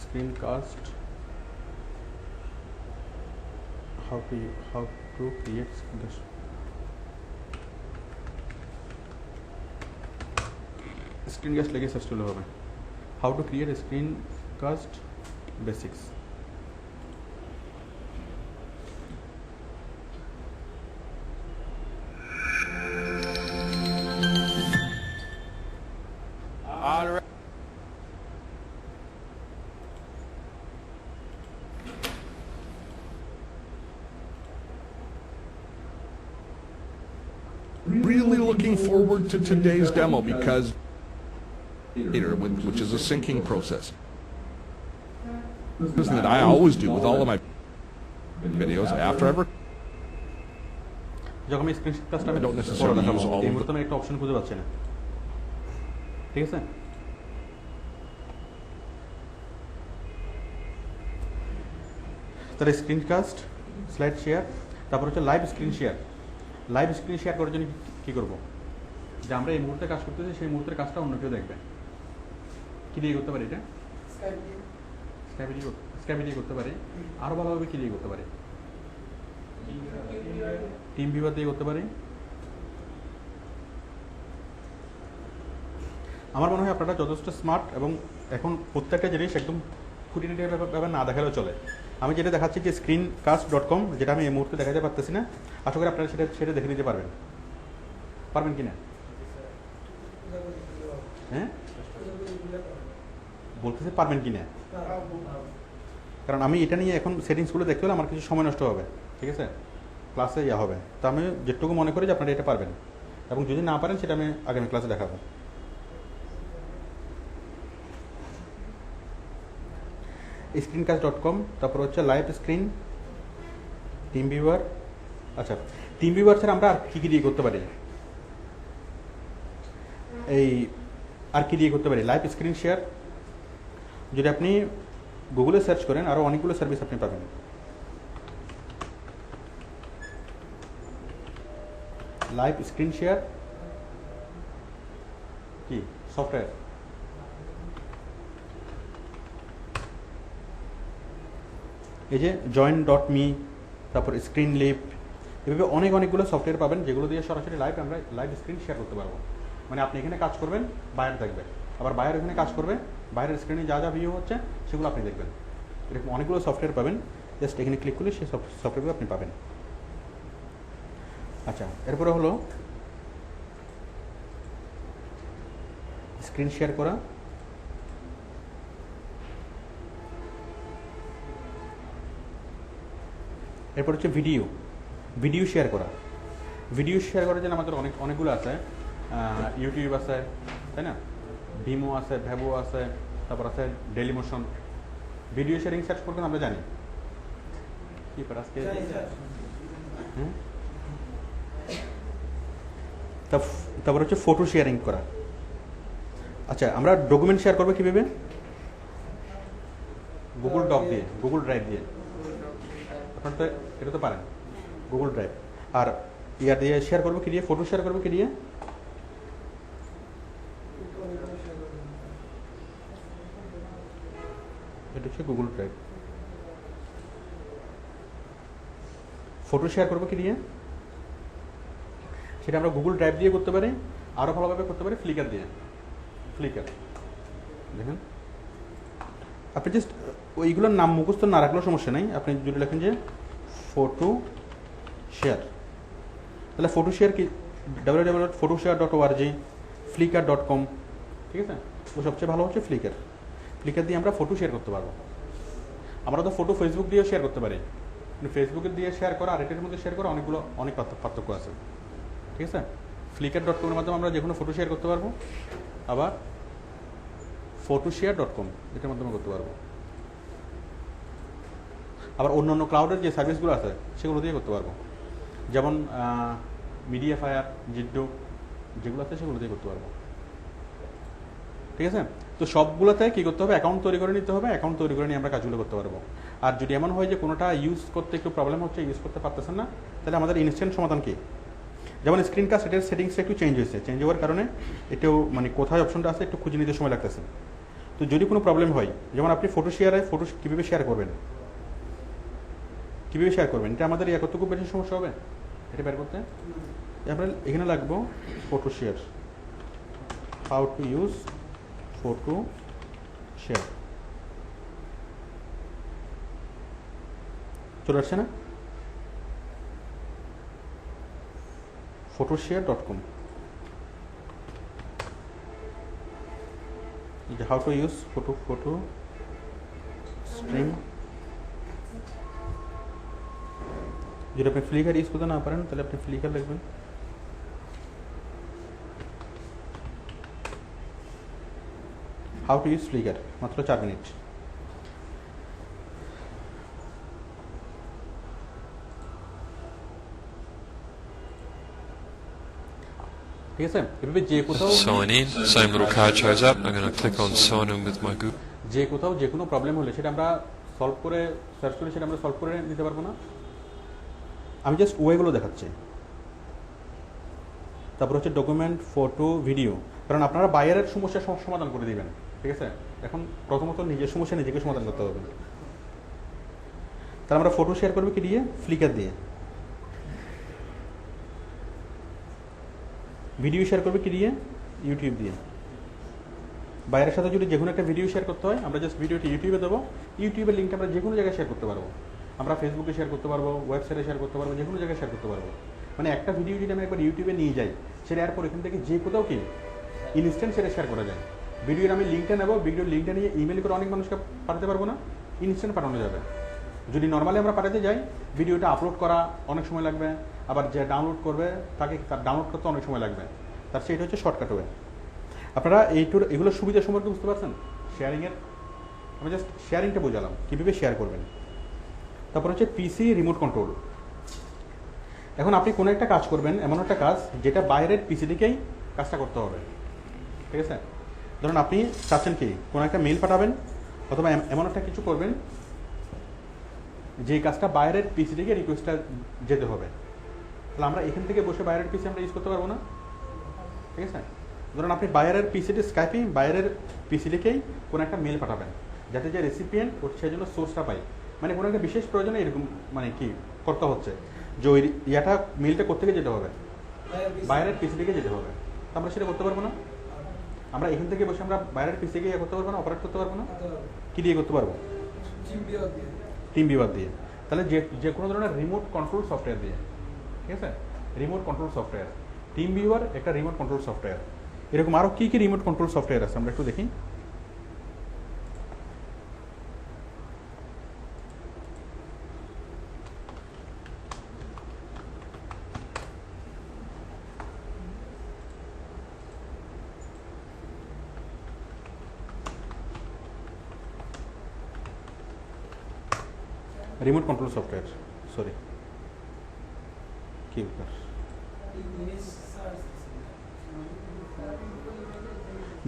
screencast, how to create this। Screencast লেগে সার্চ করলে হবে how to create screencast basics. All right. Really looking forward to today's demo because which is a syncing process. Something that I always do with all of my videos after I've যখন আমি screen caste আমি I don't necessarily use all এই of মুহূর্তে আমি একটা option খুঁজে পাচ্ছি না, ঠিক আছে? তাহলে স্ক্রিন কাস্ট, স্লাইড শেয়ার, তারপর হচ্ছে live screen share. Live screen share করার জন্য কী করবো? যে আমরা এই মুহূর্তে কাজ করতেছি সেই মুহূর্তের কাজটা অন্য কেউ দেখবে। কী দিয়ে করতে পারি এটা? স্ক্যাবি দিয়ে করতে পারি। আরও ভালোভাবে কী দিয়ে করতে পারি? টিম ভিউয়ার দিয়ে করতে পারি। আমার মনে হয় আপনারা যথেষ্ট স্মার্ট এবং এখন প্রত্যেকটা জিনিস একদম খুঁটিনাটি ব্যাপার না দেখালেও চলে। আমি যেটা দেখাচ্ছি যে screencast.com, যেটা আমি এই মুহূর্তে দেখাতে পারতেছি না, আশা করি আপনারা সেটা দেখে নিতে পারবেন কি না? হ্যাঁ, বলতেছি পারবেন কি না, কারণ আমি এটা নিয়ে এখন সেটিংসগুলো দেখতে হলে আমার কিছু সময় নষ্ট হবে, ঠিক আছে? ক্লাসে হবে। তো আমি যেটুকু মনে করি যে আপনারা এটা পারবেন, এবং যদি না পারেন সেটা আমি আগামী ক্লাসে দেখাবো। screencast.com, তারপর হচ্ছে লাইভ স্ক্রিন, টিম ভিউয়ার। আচ্ছা, টিম ভিউয়ার ছাড়া আমরা আর কী দিয়ে করতে পারি? আর কি দিয়ে করতে পারি? Live screen share. যদি আপনি গুগলে সার্চ করেন আরও অনেকগুলো সার্ভিস আপনি পাবেন। লাইভ স্ক্রিন শেয়ার কি সফটওয়্যার? এই যে join.me, তারপর স্ক্রিন লিফট, এভাবে অনেকগুলো সফটওয়্যার পাবেন যেগুলো দিয়ে সরাসরি আমরা লাইভ স্ক্রিন শেয়ার করতে পারবো। মানে আপনি এখানে কাজ করবেন, বায়ার দেখবেন, আবার বায়ার এখানে কাজ করবে, বাইরের স্ক্রিনে যা ভিউ হচ্ছে সেগুলো আপনি দেখবেন। এরকম অনেকগুলো সফটওয়্যার পাবেন, জাস্ট এখানে ক্লিক করলে সেই সফটওয়্যারগুলো আপনি পাবেন। আচ্ছা, এরপরে হলো স্ক্রিন শেয়ার করা। এরপর হচ্ছে ভিডিও শেয়ার করা। ভিডিও শেয়ার করার জন্য আমাদের অনেকগুলো আছে। ইউটিউব আছে, তাই না? ভিমো আছে, ভ্যাবো আছে, তারপর আছে ডেলিমোশন। ভিডিও শেয়ারিং সার্চ করতে আমরা জানি কি আজকে। তারপর হচ্ছে ফটো শেয়ারিং করা। আচ্ছা, আমরা ডকুমেন্ট শেয়ার করবো কীভাবে? গুগল ডক দিয়ে, গুগল ড্রাইভ দিয়ে। আপনার তো এটা তো পারেন, গুগল ড্রাইভ। আর ইয়ার দিয়ে শেয়ার করবো কি দিয়ে? ফটো শেয়ার করবো কি দিয়ে? এটা হচ্ছে গুগল ড্রাইভ। ফটো শেয়ার করবো কি দিয়ে? সেটা আমরা গুগল ড্রাইভ দিয়ে করতে পারি, আরও ভালোভাবে করতে পারি ফ্লিকার দিয়ে। ফ্লিকার দেখেন, আপনি জাস্ট ওইগুলোর নাম মুখস্থ না রাখলেও সমস্যা নেই। আপনি যদি লেখেন যে ফটো শেয়ার, তাহলে ফটো শেয়ার কি www.photoshare.org, flickr.com, ঠিক আছে? তো সবচেয়ে ভালো হচ্ছে ফ্লিকার দিয়ে আমরা ফটো শেয়ার করতে পারবো। আমরা তো ফটো ফেসবুক দিয়ে শেয়ার করতে পারি, কিন্তু ফেসবুকের দিয়ে শেয়ার করা আর এটার মধ্যে শেয়ার করা অনেক পার্থক্য আছে, ঠিক আছে? flickr.com এর মাধ্যমে আমরা যে কোনো ফটো শেয়ার করতে পারবো, আবার photoshare.com এটার মাধ্যমে করতে পারবো, আবার অন্য ক্লাউডের যে সার্ভিসগুলো আছে সেগুলো দিয়ে করতে পারবো, যেমন মিডিয়া ফায়ার, জিড্ডু যেগুলো আছে সেগুলো দিয়ে করতে পারবো, ঠিক আছে? তো সবগুলোতে কী করতে হবে? অ্যাকাউন্ট তৈরি করে নিতে হবে। অ্যাকাউন্ট তৈরি করে নিয়ে আমরা কাজগুলো করতে পারবো। আর যদি এমন হয় যে কোনোটা ইউজ করতে একটু প্রবলেম হচ্ছে, ইউজ করতে পারতেছেন না, তাহলে আমাদের ইনস্ট্যান্ট সমাধান কি? যেমন স্ক্রিনকাস্ট, এটার সেটিংসটা একটু চেঞ্জ হয়েছে। চেঞ্জ হওয়ার কারণে এটাও মানে কোথায় অপশনটা আছে একটু খুঁজে নিতে সময় লাগতেছে। তো যদি কোনো প্রবলেম হয়, যেমন আপনি ফটো কীভাবে শেয়ার করবেন, এটা আমাদের কতটুকু বেশি সমস্যা হবে এটা বের করতে। আমরা এখানে লাগবো photo share, how to use photo share চলে আসছে না photoshare.com how to use photo stream যদি আপনি ফ্লিকার ইউজ করতে না পারেন তাহলে আপনি ফ্লিকার লিখবেন how to use ফ্লিকার মাত্র 4 মিনিট ঠিক আছে এভাবে যে কোথাও Sign in, same little card shows up. I'm going to click on sign in with my Google. যে কোথাও যে কোনো প্রবলেম হলে সেটা আমরা সলভ করে সার্চ করে সেটা আমরা সলভ করে নিতে পারবো না আমি জাস্ট ওয়েগুলো দেখাচ্ছি তারপর হচ্ছে ডকুমেন্ট ফটো ভিডিও কারণ আপনারা বাইরের সমস্যা সমাধান করে দিবেন ঠিক আছে এখন প্রথমত নিজের সমস্যা নিজেকে সমাধান করতে হবে তাহলে আমরা ফটো শেয়ার করবো কি দিয়ে ফ্লিকার দিয়ে ভিডিও শেয়ার করবে কি দিয়ে ইউটিউব দিয়ে বাইরের সাথে যদি যে কোনো একটা ভিডিও শেয়ার করতে হয় আমরা জাস্ট ভিডিওটি ইউটিউবে দেবো ইউটিউবের লিঙ্কটা আমরা যে কোনো জায়গায় শেয়ার করতে পারবো আমরা ফেসবুকে শেয়ার করতে পারবো ওয়েবসাইটে শেয়ার করতে পারবো যে কোনো জায়গায় শেয়ার করতে পারবো মানে একটা ভিডিও যদি আমি একবার ইউটিউবে নিয়ে যাই সেটা এরপর এখান থেকে যে কোথাও কি ইনস্ট্যান্ট সেটা শেয়ার করা যায় ভিডিওর আমি লিঙ্কটা নেবো ভিডিওর লিঙ্কটা নিয়ে ইমেল করে অনেক মানুষকে পাঠাতে পারবো না ইনস্ট্যান্ট পাঠানো যাবে যদি নর্মালি আমরা পাঠাতে যাই ভিডিওটা আপলোড করা অনেক সময় লাগবে আবার যে ডাউনলোড করবে তাকে তার ডাউনলোড করতে অনেক সময় লাগবে তার সেটা হচ্ছে শর্টকাট ওয়ে আপনারা এগুলো সুবিধা সম্পর্কে বুঝতে পারছেন শেয়ারিংয়ের আমি জাস্ট শেয়ারিংটা বোঝালাম কীভাবে শেয়ার করবেন তারপর হচ্ছে পিসি রিমোট কন্ট্রোল এখন আপনি কোনো একটা কাজ করবেন এমন একটা কাজ যেটা বাইরের পিসি থেকেই কাজটা করতে হবে ঠিক আছে ধরুন আপনি চাচ্ছেন কি কোনো একটা মেইল পাঠাবেন অথবা এমন একটা কিছু করবেন যে কাজটা বাইরের পিসি থেকে রিকোয়েস্টটা যেতে হবে তাহলে আমরা এখান থেকে বসে বাইরের পিসি আমরা ইউজ করতে পারবো না ঠিক আছে ধরুন আপনি বাইরের পিসিটি স্কাইপে বাইরের পিসি থেকেই কোনো একটা মেল পাঠাবেন যাতে যে রেসিপিয়েন্ট ওর সেই জন্য সোর্সটা পাই মানে কোনো একটা বিশেষ প্রয়োজনে এরকম মানে কি করতে হচ্ছে যে ওই ইয়াটা মেলটা কোথেকে যেতে হবে বাইরের পিসি থেকে যেতে হবে তো আমরা সেটা করতে পারবো না আমরা এখান থেকে বসে আমরা বাইরের পিসি থেকে করতে পারবো না অপারেট করতে পারবো না কি দিয়ে করতে পারবো টিম ভিউয়ার দিয়ে তাহলে যে কোনো ধরনের রিমোট কন্ট্রোল সফটওয়্যার দিয়ে ঠিক আছে remote control software team viewer একটা রিমোট কন্ট্রোল সফটওয়্যার এরকম আরও কী কী রিমোট কন্ট্রোল সফটওয়্যার আছে আমরা একটু দেখি রিমোট কন্ট্রোল সফটওয়্যার সরি কি ব্যাপার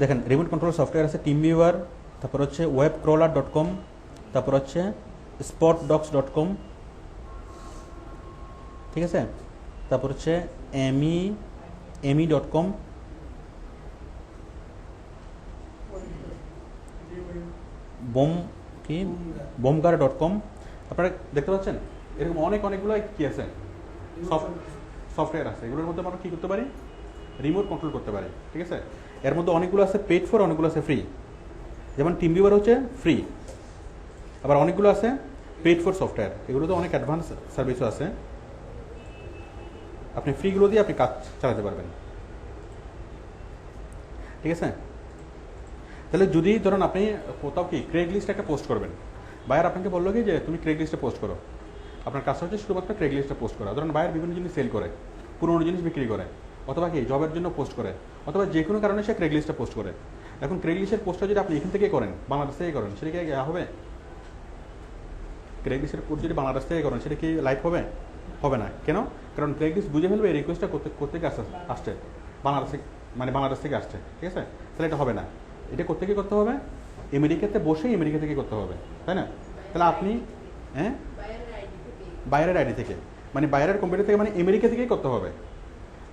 দেখেন রিমোট কন্ট্রোল সফটওয়্যার আছে টিম ভিউয়ার তারপর হচ্ছে webcrawler.com তারপর হচ্ছে spotdocs.com ঠিক আছে তারপর হচ্ছে emi.com bomgar.com আপনারা দেখতে পাচ্ছেন এরকম অনেকগুলো কি আছে সফটওয়্যার আছে এগুলোর মধ্যে আমরা কি করতে পারি রিমোট কন্ট্রোল করতে পারি ঠিক আছে এর মধ্যে অনেকগুলো আছে পেড ফর অনেকগুলো আছে ফ্রি যেমন টিম ভিউয়ার হচ্ছে ফ্রি আবার অনেকগুলো আছে পেড ফর সফটওয়্যার এগুলো তো অনেক অ্যাডভান্স সার্ভিসও আছে আপনি ফ্রিগুলো দিয়ে আপনি কাজ চালাতে পারবেন ঠিক আছে তাহলে যদি ধরুন আপনি কোথাও কি ক্রেগ লিস্টে একটা পোস্ট করবেন বায়ার আপনাকে বললো কি যে তুমি ক্রেগ লিস্টে পোস্ট করো আপনার কাজটা হচ্ছে শুধুমাত্র ক্রেগ লিস্টে পোস্ট করা ধরুন বায়ার বিভিন্ন জিনিস সেল করে পুরোনো জিনিস বিক্রি করে অথবা কি জবের জন্য পোস্ট করে অথবা যে কোনো কারণে সে ক্রেগ লিস্টে পোস্ট করে এখন ক্রেগ লিস্টের পোস্টটা যদি আপনি এখান থেকে করেন বাংলাদেশ থেকে করেন সেটা কি হবে ক্রেগ লিস্টের পোস্ট যদি বাংলাদেশ থেকে করেন সেটা কি লাইভ হবে হবে না কেন কারণ ক্রেগ লিস্ট বুঝে ফেলবে এই রিকোয়েস্টটা করতে আসছে বাংলাদেশ থেকে আসছে ঠিক আছে তাহলে এটা হবে না এটা কোথেকে করতে হবে আমেরিকাতে বসে আমেরিকা থেকে করতে হবে তাই না তাহলে আপনি হ্যাঁ বাইরের আইডি থেকে মানে বাইরের কম্পিউটার থেকে মানে আমেরিকা থেকেই করতে হবে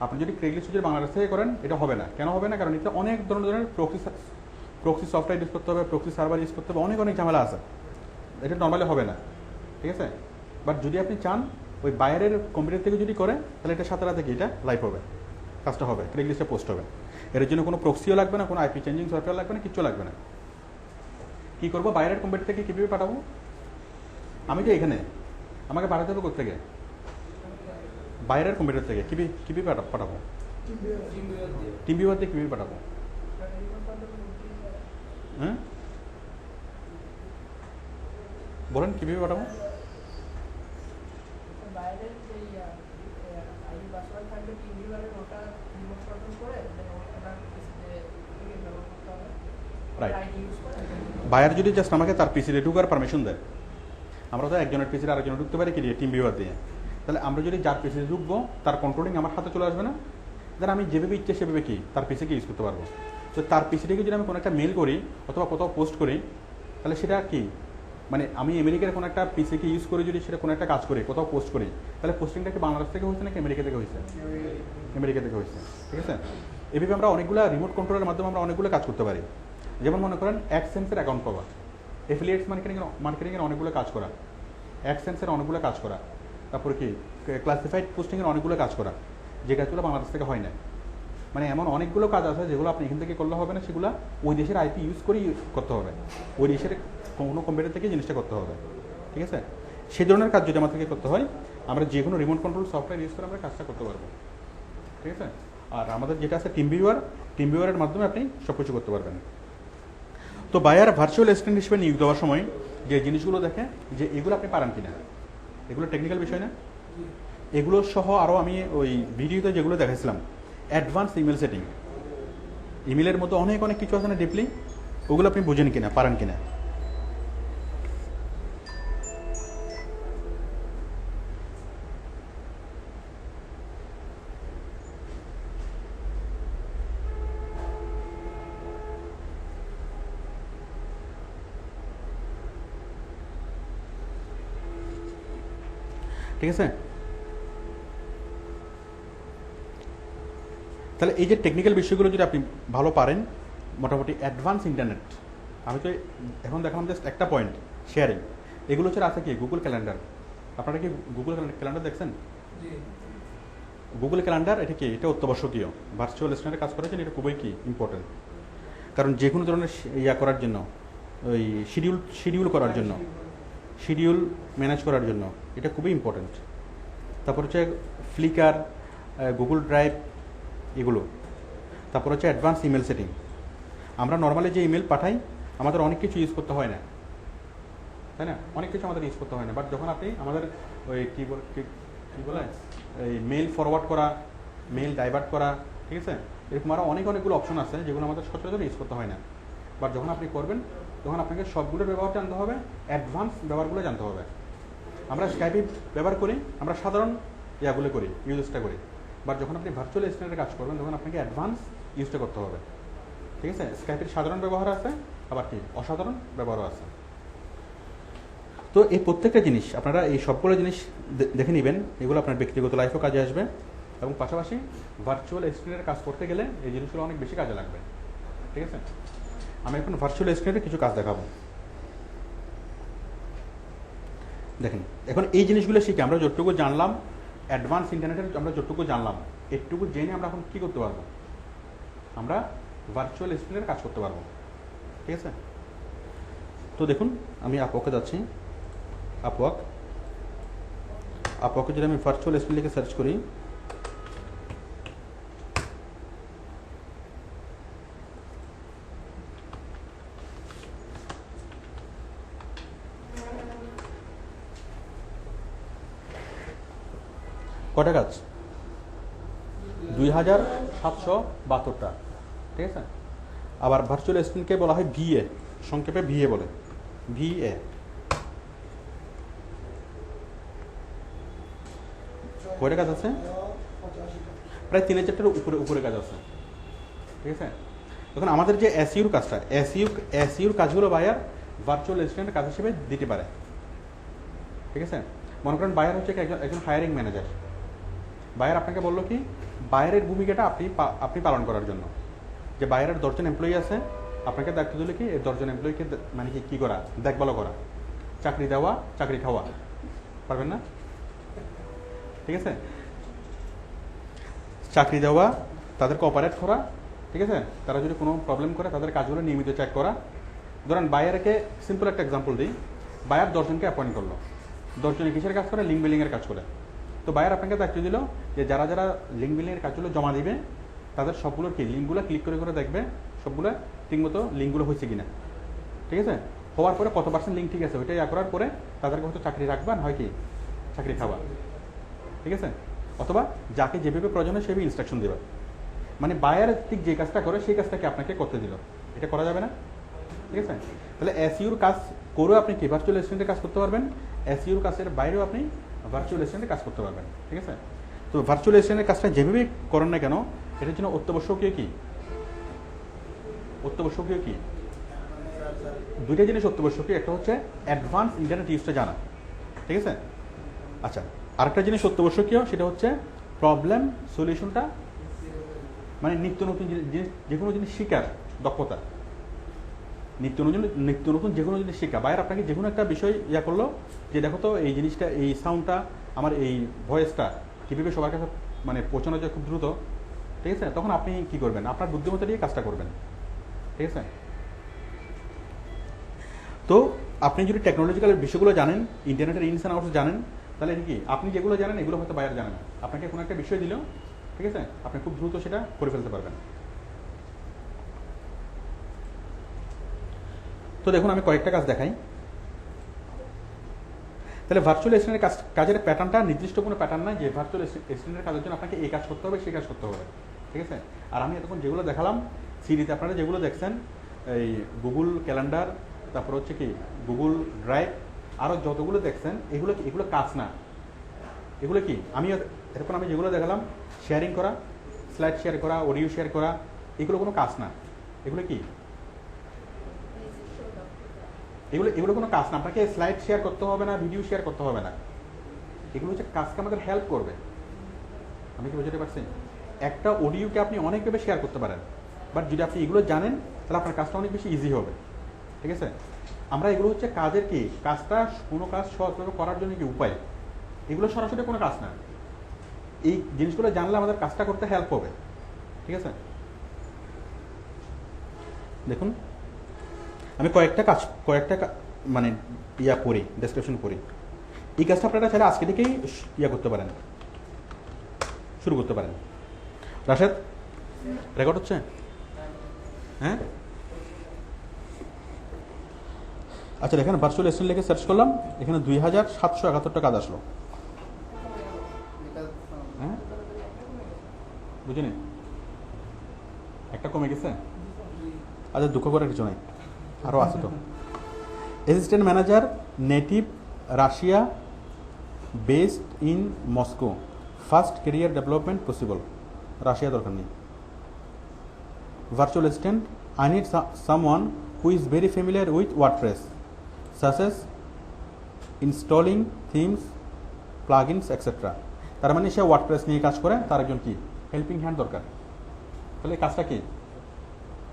আপনি যদি ক্রেগ লিস্ট যদি বাংলাদেশ থেকে করেন এটা হবে না কেন হবে না কারণ এটা অনেক ধরনের প্রক্সি সফটওয়্যার ইউজ করতে হবে প্রক্সি সার্ভার ইউজ করতে হবে অনেক ঝামেলা আছে এটা নর্মালি হবে না ঠিক আছে বাট যদি আপনি চান ওই বাইরের কম্পিউটার থেকে যদি করে তাহলে এটা সাথে রাতে কি এটা লাইভ হবে কাজটা হবে ক্রেগ লিস্টে পোস্ট হবে এর জন্য কোনো প্রক্সিও লাগবে না, কোনো আইপি চেঞ্জিং সফটওয়্যার লাগবে না, কিচ্ছু লাগবে না। কী করবো, বাইরের কম্পিউটার থেকে কীভাবে পাঠাবো? আমি তো এখানে, আমাকে পাঠাতে হবে কোথেকে? বাইরের কম্পিউটার থেকে কীভাবে পাঠাবো? টিম ভিউয়ার দিয়ে কীভাবে পাঠাবো? হ্যাঁ বলেন কীভাবে পাঠাবো? রাইট, বায়ার যদি জাস্ট আমাকে তার পিসিতে ঢুকার পারমিশন দেয়, আমরা তো একজনের পিসিতে আরেকজনে ঢুকতে পারি কি দিয়ে, টিম ভিউয়ার দিয়ে। তাহলে আমরা যদি যার পিসিতে ঢুকবো তার কন্ট্রোলিং আমার হাতে চলে আসবে না, দেন আমি যেভাবে ইচ্ছে সেভাবে কি তার পিসিকে ইউজ করতে পারবো। তো তার পিসি থেকে যদি আমি কোনো একটা মেল করি অথবা কোথাও পোস্ট করি, তাহলে সেটা কি মানে আমি আমেরিকার কোনো একটা পিসিকে ইউজ করে যদি সেটা কোনো একটা কাজ করি, কোথাও পোস্ট করি, তাহলে পোস্টিংটা কি বাংলাদেশ থেকে হয়েছে নাকি আমেরিকা থেকে হয়েছে? আমেরিকা থেকে হয়েছে, ঠিক আছে। এভাবে আমরা অনেকগুলো রিমোট কন্ট্রোলের মাধ্যমে আমরা অনেকগুলো কাজ করতে পারি। যেমন মনে করেন অ্যাডসেন্সের অ্যাকাউন্ট পাওয়া, এফিলিয়েটস মার্কেটিংয়ের অনেকগুলো কাজ করা, অ্যাডসেন্সের অনেকগুলো কাজ করা, তারপরে কি ক্লাসিফাইড পোস্টিংয়ের অনেকগুলো কাজ করা, যে কাজগুলো বাংলাদেশ থেকে হয় না। মানে এমন অনেকগুলো কাজ আছে যেগুলো আপনি এখান থেকে করলে হবে না, সেগুলো ওই দেশের আইপি ইউজ করেই করতে হবে, ওই দেশের কোনো কম্পিউটার থেকে জিনিসটা করতে হবে, ঠিক আছে। সেই ধরনের কাজ যদি আমার থেকে করতে হয়, আমরা যে কোনো রিমোট কন্ট্রোল সফটওয়্যার ইউজ করে আমরা কাজটা করতে পারবো, ঠিক আছে। আর আমাদের যেটা আছে টিম ভিউয়ারের মাধ্যমে আপনি সব কিছু করতে পারবেন। তো বায়ার ভার্চুয়াল অ্যাসিস্ট্যান্ট হিসেবে নিয়োগ দেওয়ার সময় যে জিনিসগুলো দেখে যে এগুলো আপনি পারেন কিনা, এগুলো টেকনিক্যাল বিষয় না, এগুলো সহ আরও আমি ওই ভিডিওতে যেগুলো দেখাইছিলাম অ্যাডভান্স ইমেল সেটিং, ইমেলের মতো অনেক অনেক কিছু আছে না ডিপলি, ওগুলো আপনি বুঝেন কিনা, পারেন কিনা। ঠিক আছে। তাহলে এই যে টেকনিক্যাল বিষয়গুলো যদি আপনি ভালো পারেন, মোটামুটি অ্যাডভান্স ইন্টারনেট, আমি তো এখন দেখালাম জাস্ট একটা পয়েন্ট শেয়ারিং, এগুলো ছাড়া আছে কি গুগল ক্যালেন্ডার। আপনারা কি গুগল ক্যালেন্ডার দেখছেন? গুগল ক্যালেন্ডার এটা কি, এটা অত্যাবশ্যকীয় ভার্চুয়াল অ্যাসিস্ট্যান্টের কাজ করার জন্য এটা খুবই কি ইম্পর্টেন্ট। কারণ যে কোনো ধরনের ইয়া করার জন্য, ওই শিডিউল করার জন্য, শিডিউল ম্যানেজ করার জন্য এটা খুবই ইম্পর্টেন্ট। তারপর হচ্ছে ফ্লিকার, গুগল ড্রাইভ, এগুলো। তারপর হচ্ছে অ্যাডভান্স ইমেল সেটিং। আমরা নর্মালি যে ইমেল পাঠাই আমাদের অনেক কিছু ইউজ করতে হয় না, তাই না? অনেক কিছু আমাদের ইউজ করতে হয় না, বাট যখন আপনি আমাদের ওই কী বলে এই মেল ফরওয়ার্ড করা, মেল ডাইভার্ট করা, ঠিক আছে, এরকম আরও অনেকগুলো অপশন আছে যেগুলো আমাদের সচরাচর ইউজ করতে হয় না। বাট যখন আপনি করবেন তখন আপনাকে সবগুলোর ব্যবহার জানতে হবে, অ্যাডভান্স ব্যবহারগুলো জানতে হবে। আমরা স্কাইপে ব্যবহার করি, আমরা সাধারণ ইয়াগুলো করি, ইউজটা করি, বাট যখন আপনি ভার্চুয়াল অ্যাসিস্ট্যান্টের কাজ করবেন তখন আপনাকে অ্যাডভান্স ইউজটা করতে হবে, ঠিক আছে। স্কাইপের সাধারণ ব্যবহার আছে, আবার কি অসাধারণ ব্যবহারও আছে। তো এই প্রত্যেকটা জিনিস আপনারা এই সবগুলো জিনিস দেখে নেবেন, এগুলো আপনার ব্যক্তিগত লাইফেও কাজে আসবে, এবং পাশাপাশি ভার্চুয়াল অ্যাসিস্ট্যান্টের কাজ করতে গেলে এই জিনিসগুলো অনেক বেশি কাজে লাগবে, ঠিক আছে। আমি এখন ভার্চুয়াল অ্যাসিস্ট্যান্টের কিছু কাজ দেখাবো। দেখেন, এখন এই জিনিসগুলো শিখে আমরা যতটুকু জানলাম, অ্যাডভান্স ইন্টারনেটের আমরা যতটুকু জানলাম, একটুকু জেনে আমরা এখন কী করতে পারবো, আমরা ভার্চুয়াল অ্যাসিস্ট্যান্টের কাজ করতে পারবো, ঠিক আছে। তো দেখুন, আমি আপওয়াকে যাচ্ছি, আপওয়াকে যদি আমি ভার্চুয়াল অ্যাসিস্ট্যান্ট লিখে সার্চ করি, কটা কাজ? 2772টা, ঠিক আছে। আবার ভার্চুয়াল অ্যাসিস্ট্যান্টকে বলা হয় ভিএ, সংক্ষেপে ভিএ বলে, ভিএ। কয়টা কাজ আছে? প্রায় 3000টার উপরে কাজ আছে, ঠিক আছে। এখন আমাদের যে এসইউর কাজটা, এসইউর কাজগুলো বায়ার ভার্চুয়াল অ্যাসিস্ট্যান্টের কাজ হিসেবে দিতে পারে, ঠিক আছে। মনে করেন বায়ার হচ্ছে একজন হায়ারিং ম্যানেজার, বায়ার আপনাকে বললো কি বায়ারের ভূমিকাটা আপনি পালন করার জন্য, যে বায়ারের 10 জন এমপ্লয়ি আছে, আপনাকে দায়িত্ব দিলে কি এই 10 জন এমপ্লয়িকে মানে কি করা, দেখভাল করা, চাকরি দেওয়া, চাকরি খাওয়া, পারবেন না? ঠিক আছে, চাকরি দেওয়া, তাদেরকে অপারেট করা, ঠিক আছে, তারা যদি কোনো প্রবলেম করে তাদের কাজগুলো নিয়মিত চেক করা। ধরেন বায়ারকে সিম্পল একটা এক্সাম্পল দিই, বায়ার 10 জনকে অ্যাপয়েন্ট করলো, 10 জনে কিসের কাজ করে? লিঙ্ক বিল্ডিংয়ের কাজ করে। তো বায়ার আপনাকে দায়িত্ব দিল যে যারা যারা লিঙ্ক বিল্ডিংয়ের কাজগুলো জমা দিবে তাদের সবগুলোর কি লিঙ্কগুলো ক্লিক করে করে দেখবে সবগুলো ঠিকমতো লিঙ্কগুলো হয়েছে কিনা, ঠিক আছে। হওয়ার পরে কত পার্সেন্ট লিঙ্ক ঠিক আছে ওইটাই করার পরে তাদেরকে হয়তো চাকরি রাখবা, না হয় কি চাকরি খাবা, ঠিক আছে। অথবা যাকে যেভাবে প্রয়োজন হয় সেভাবে ইনস্ট্রাকশন দেবে। মানে বায়ার ঠিক যে কাজটা করে সেই কাজটাকে আপনাকে করতে দিল, এটা করা যাবে না, ঠিক আছে। তাহলে এসইউর কাজ করেও আপনি কি ভার্চুয়াল অ্যাসিস্ট্যান্টের কাজ করতে পারবেন, এসইউর কাজের বাইরেও আপনি ভার্চুয়াল অ্যাসিস্ট্যান্টের কাজ করতে পারবেন, ঠিক আছে। তো ভার্চুয়াল অ্যাসিস্ট্যান্টের কাজটা যেভাবেই করেন না কেন এটার জন্য অত্যাবশ্যকীয় কি, অত্যাবশ্যকীয় কি দুইটা জিনিস অত্যাবশ্যকীয়। একটা হচ্ছে অ্যাডভান্স ইন্টারনেট ইউজটা জানা, ঠিক আছে। আচ্ছা, আরেকটা জিনিস অত্যাবশ্যকীয় সেটা হচ্ছে প্রবলেম সলিউশনটা, মানে নিত্য নতুন জিনিস, যে কোনো জিনিস শেখার দক্ষতা, নিত্য নতুন যে কোনো জিনিস শেখা। বাইরে আপনাকে যে কোনো একটা বিষয় করলো যে দেখো তো এই জিনিসটা, এই সাউন্ডটা, আমার এই ভয়েসটা কীভাবে সবার কাছে মানে পৌঁছানো যায় খুব দ্রুত, ঠিক আছে। তখন আপনি কি করবেন? আপনার বুদ্ধিমত্তা দিয়ে কাজটা করবেন, ঠিক আছে। তো আপনি যদি টেকনোলজিক্যাল বিষয়গুলো জানেন, ইন্টারনেটের ইনস অ্যান্ড আউটস জানেন, তাহলে কি আপনি যেগুলো জানেন এগুলো হয়তো বাইরে জানেন না। আপনাকে কোনো একটা বিষয় দিল, ঠিক আছে, আপনি খুব দ্রুত সেটা করে ফেলতে পারবেন। তো দেখুন আমি কয়েকটা কাজ দেখাই। তাহলে ভার্চুয়াল অ্যাসিস্ট্যান্টের কাজের প্যাটার্নটা নির্দিষ্ট কোনো প্যাটার্ন নাই যে ভার্চুয়াল অ্যাসিস্ট্যান্টের কাজের জন্য আপনাকে এই কাজ করতে হবে সেই কাজ করতে হবে, ঠিক আছে। আর আমি এতক্ষণ যেগুলো দেখালাম সিরিজে আপনারা যেগুলো দেখছেন, এই গুগল ক্যালেন্ডার, তারপর হচ্ছে কি গুগল ড্রাইভ, আরও যতগুলো দেখছেন এগুলো কাজ না। এগুলো কি আমি এতক্ষণ আমি যেগুলো দেখালাম, শেয়ারিং করা, স্লাইড শেয়ার করা, অডিও শেয়ার করা, এগুলো কোনো কাজ না। এগুলো কি এগুলো কোনো কাজ না। আপনাকে স্লাইড শেয়ার করতে হবে না, ভিডিও শেয়ার করতে হবে না। এগুলো হচ্ছে কাজকে আমাদের হেল্প করবে। আমি কি বুঝতে পারছি? একটা অডিওকে আপনি অনেকভাবে শেয়ার করতে পারেন, বাট যদি আপনি এগুলো জানেন তাহলে আপনার কাজটা অনেক বেশি ইজি হবে, ঠিক আছে। আমরা এগুলো হচ্ছে কাজের কি, কাজটা কোনো কাজ সহজভাবে করার জন্য কি উপায়, এগুলো সরাসরি কোনো কাজ না। এই জিনিসগুলো জানলে আমাদের কাজটা করতে হেল্প হবে, ঠিক আছে। দেখুন আমি কয়েকটা মানে করি, ডেসক্রিপশন করি। এই কাজটা আপনারা চাইলে আজকে থেকেই করতে পারেন, শুরু করতে পারেন। রাশেদ রেকর্ড হচ্ছে? হ্যাঁ, আচ্ছা দেখেন ভার্চুয়াল অ্যাসিস্ট্যান্ট লিখে সার্চ করলাম, এখানে 2771টা কাজ আসলো। হ্যাঁ বুঝিনি, একটা কমে গেছে। আচ্ছা দুঃখ করার কিছু নাই, আরও আছে তো। Assistant manager, native, Russia, based in Moscow, first career development possible. Russia দরকার নেই। Virtual assistant, I need someone who is very familiar with WordPress, such as installing themes, plugins etcetera. তার মানে সে ওয়ার্ডপ্রেস নিয়ে কাজ করে, তার একজন কি হেল্পিং হ্যান্ড দরকার। তাহলে কাজটা কি,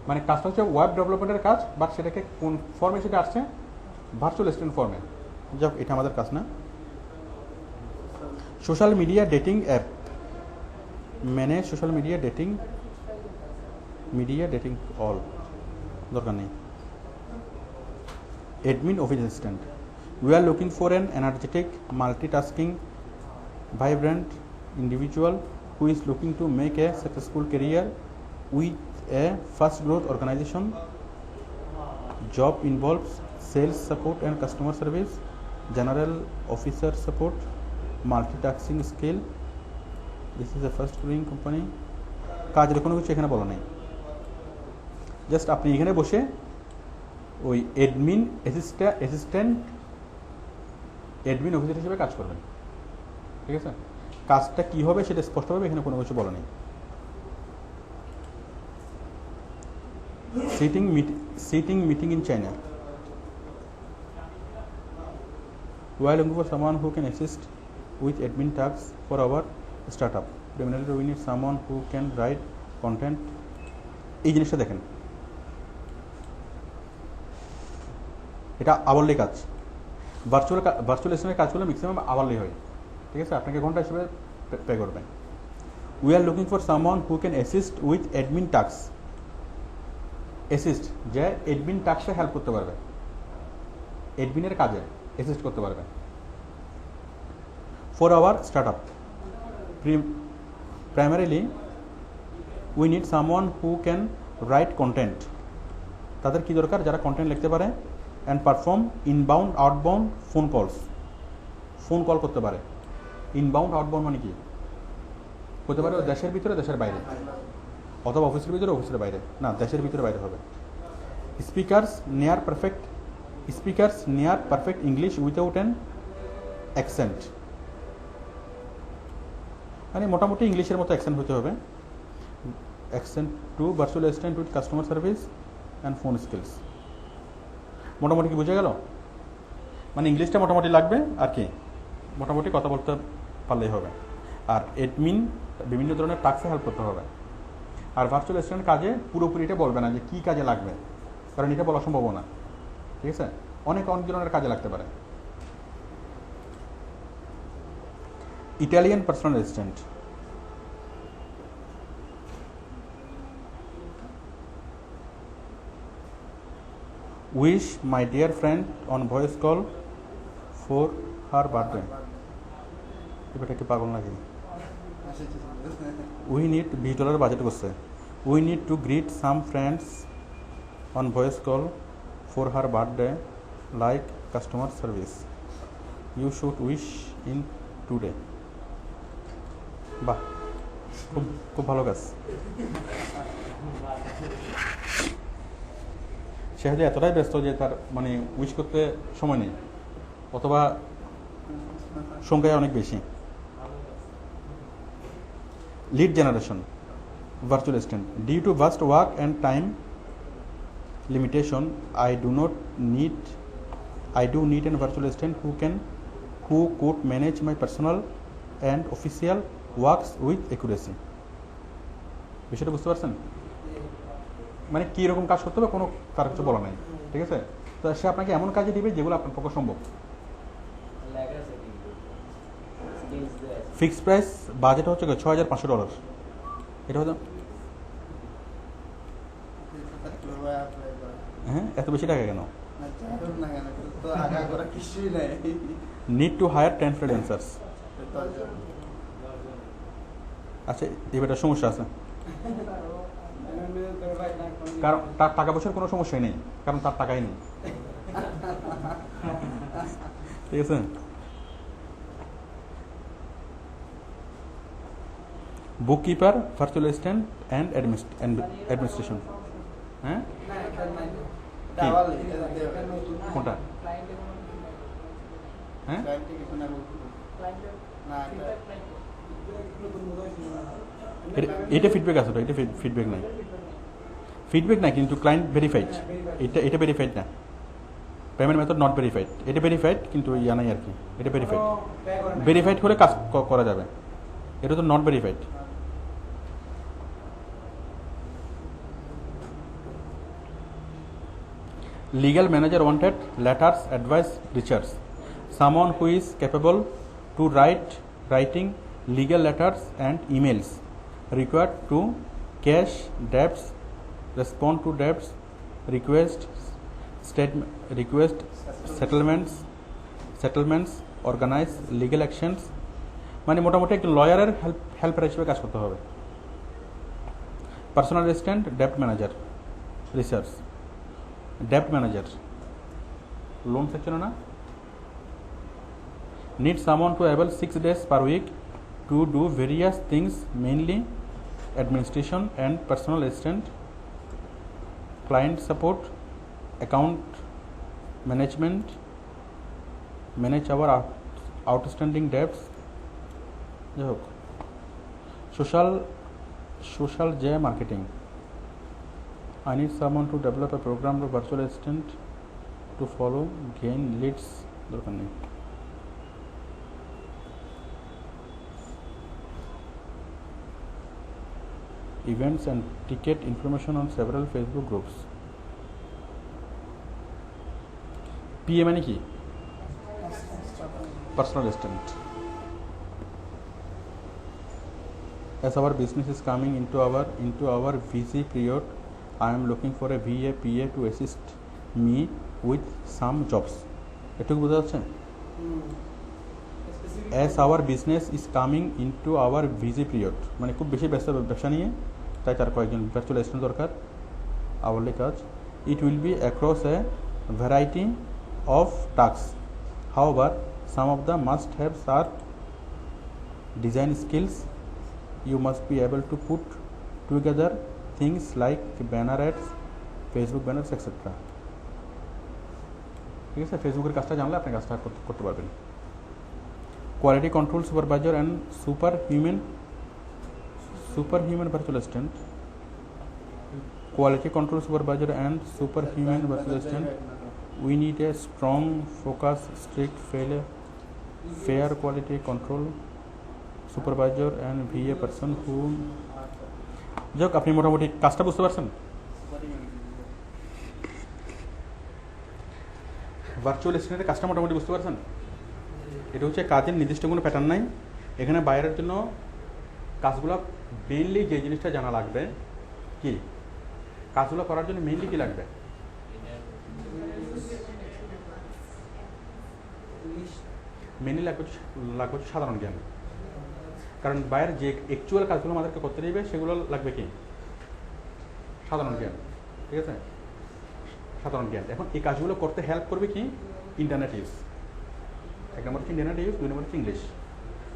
মানে কাজটা হচ্ছে ওয়েব ডেভেলপমেন্টের কাজ, বাট সেটাকে কোন ফর্মে সেটা আসছে? ভার্চুয়াল অ্যাসিস্ট্যান্ট ফর্মে। যাক এটা আমাদের কাজ না। Social media dating app, manage social media dating all, দরকার নেই। Admin office assistant, we are looking for an energetic, multitasking, vibrant individual who is looking to make a successful career with a fast growth organization. Job involves sales support and customer service, general officer support, multitasking skill. This is a fast growing company. কাজের কোনো কিছু এখানে বলা নেই, just আপনি এখানে বসে ওই অ্যাডমিন অফিসার হিসেবে কাজ করবেন, ঠিক আছে। কাজটা কি হবে সেটা স্পষ্টভাবে এখানে কোনো কিছু বলা নেই। Sitting meeting in China, we are looking for someone who can assist with admin tasks for our startup. Primarily we need someone who can write content. এই জিনিসটা দেখেন, এটা আওয়ারলি কাজ। ভার্চুয়াল অ্যাসিস্ট্যান্টের কাজগুলো ম্যাক্সিমাম আওয়ারলি হয়, ঠিক আছে। আপনাকে ঘন্টা হিসেবে পে করবেন। We are looking for someone who can assist with admin task assist, যে এডমিন টাস্কে হেল্প করতে পারবে, এডমিনের কাজে অ্যাসিস্ট করতে পারবে। For our start up primarily we need someone who can write content. তাদের কি দরকার? যারা কন্টেন্ট লিখতে পারে। And perform inbound outbound phone calls, phone call করতে পারে। ইনবাউন্ড আউটবাউন্ড মানে কি? হতে পারে দেশের ভিতরে, দেশের বাইরে, অথবা অফিসের ভিতরে, অফিসের বাইরে। না, দেশের ভিতরে বাইরে হবে। Speakers near perfect English without an accent, মানে মোটামুটি ইংলিশের মতো অ্যাকসেন্ট হতে হবে। Accent to virtual assistant with customer service and phone skills. মোটামুটি কি বোঝা গেল? মানে ইংলিশটা মোটামুটি লাগবে, আর কি মোটামুটি কথা বলতে পারলেই হবে। আর এডমিন বিভিন্ন ধরনের টাস্কে হেল্প করতে হবে। আর ভার্চুয়াল অ্যাসিস্ট্যান্ট কাজে পুরোপুরি এটা বলবে না যে কী কাজে লাগবে, কারণ এটা বলা সম্ভব না। ঠিক আছে, অনেক ধরনের কাজে লাগতে পারে। Italian personal assistant, wish my dear friend on voice call for her birthday. এবারটা কি পাগল নাকি? উই নিড $20 বাজেট করছে। We need to greet some friends on voice call for her birthday like customer service. You should wish in today. বাহ, খুব খুব ভালো কাজ। সে হয়তো এতটাই ব্যস্ত যে তার মানে উইশ করতে সময় নেই, অথবা সংখ্যায় অনেক বেশি। Lead generation, virtual assistant. Due to vast work and time limitation, I do need a virtual assistant who could manage my personal and official works with accuracy. বিষয়টা বুঝতে পারছেন? মানে কী রকম কাজ করতে হবে কোনো তার কিছু বলা নাই। ঠিক আছে, তো সে আপনাকে এমন কাজে দিবে যেগুলো আপনার পক্ষে সম্ভব। ফিক্সড প্রাইস বাজেট হচ্ছে $6,500। এটা হচ্ছে হ্যাঁ, এত বেশি টাকা কেন? Need to hire 10 freelancers. আচ্ছা, এবার সমস্যা আছে, কারণ তার টাকা পয়সার কোনো সমস্যাই নেই, কারণ তার টাকাই নেই। ঠিক আছে, bookkeeper, virtual assistant and administration. হ্যাঁ, কোনটা? হ্যাঁ, এটা ফিডব্যাক আছে তো? এটা ফিডব্যাক নাই, ফিডব্যাক নাই, কিন্তু ক্লায়েন্ট ভেরিফাইড। এটা ভেরিফাইড না, পেমেন্ট মেথড নট ভেরিফাইড। এটা ভেরিফাইড কিন্তু ইয়া নাই আর কি, এটা ভেরিফাইড হলে কাজ করা যাবে, এটা তো not verified. Legal manager wanted, letters, advice, research. Someone who is capable to writing legal letters and emails, required to cash debts, respond to debts, request settlements, organize legal actions। মানে মোটামুটি একজন লয়ারের helper হিসেবে কাজ করতে হবে। Personal assistant, ডেপ্ট manager, research. ডেপ্ট manager loan সেকশনে না, need someone to able 6 days per week to do various things, mainly administration and personal assistant, client support, account management, manage our outstanding debts। social J marketing, I need someone to develop a program of virtual assistant to follow gain leads। দরকার নেই। Events and ticket information on several Facebook groups। PA মানে কি? Personal assistant। As our business is coming into our busy period, I am looking for a VA PA to assist me with some jobs. এটুকু বোঝা যাচ্ছে? As our business is coming into our busy period, মানে খুব বেশি ব্যবসা নিয়ে তাই তার কয়েকজন ভার্চুয়াল অ্যাসিস্ট্যান্ট দরকার, আওয়ারলি কাজ। It will be across a variety of tasks. However, some of the must-haves are design skills. You must be able to put together things like banner ads, Facebook banners, etc. ঠিক আছে, ফেসবুকের কাজটা জানলে আপনি কাজটা করতে পারবেন। Quality control supervisor and superhuman virtual assistant. Quality control supervisor and superhuman virtual assistant. We need a strong focus, strict fair quality control supervisor and VA person who যাক আপনি মোটামুটি কাজটা বুঝতে পারছেন। ভার্চুয়াল অ্যাসিস্ট্যান্টের কাজটা মোটামুটি বুঝতে পারছেন। এটা হচ্ছে কাজের নির্দিষ্ট কোনো প্যাটার্ন নাই এখানে। বাইরের জন্য কাজগুলো মেইনলি যে জিনিসটা জানা লাগবে, কি কাজগুলো করার জন্য মেইনলি কি লাগবে? মেইনলি লাগবে হচ্ছে সাধারণ জ্ঞান। কারণ বাইরের যে অ্যাকচুয়াল কাজগুলো আমাদেরকে করতে দিবে সেগুলো লাগবে কি? সাধারণ জ্ঞান। ঠিক আছে, সাধারণ জ্ঞান। এখন এই কাজগুলো করতে হেল্প করবে কি? Internet use. এক নম্বর হচ্ছে ইন্টারনেট ইউজ, 2 নম্বর হচ্ছে ইংলিশ।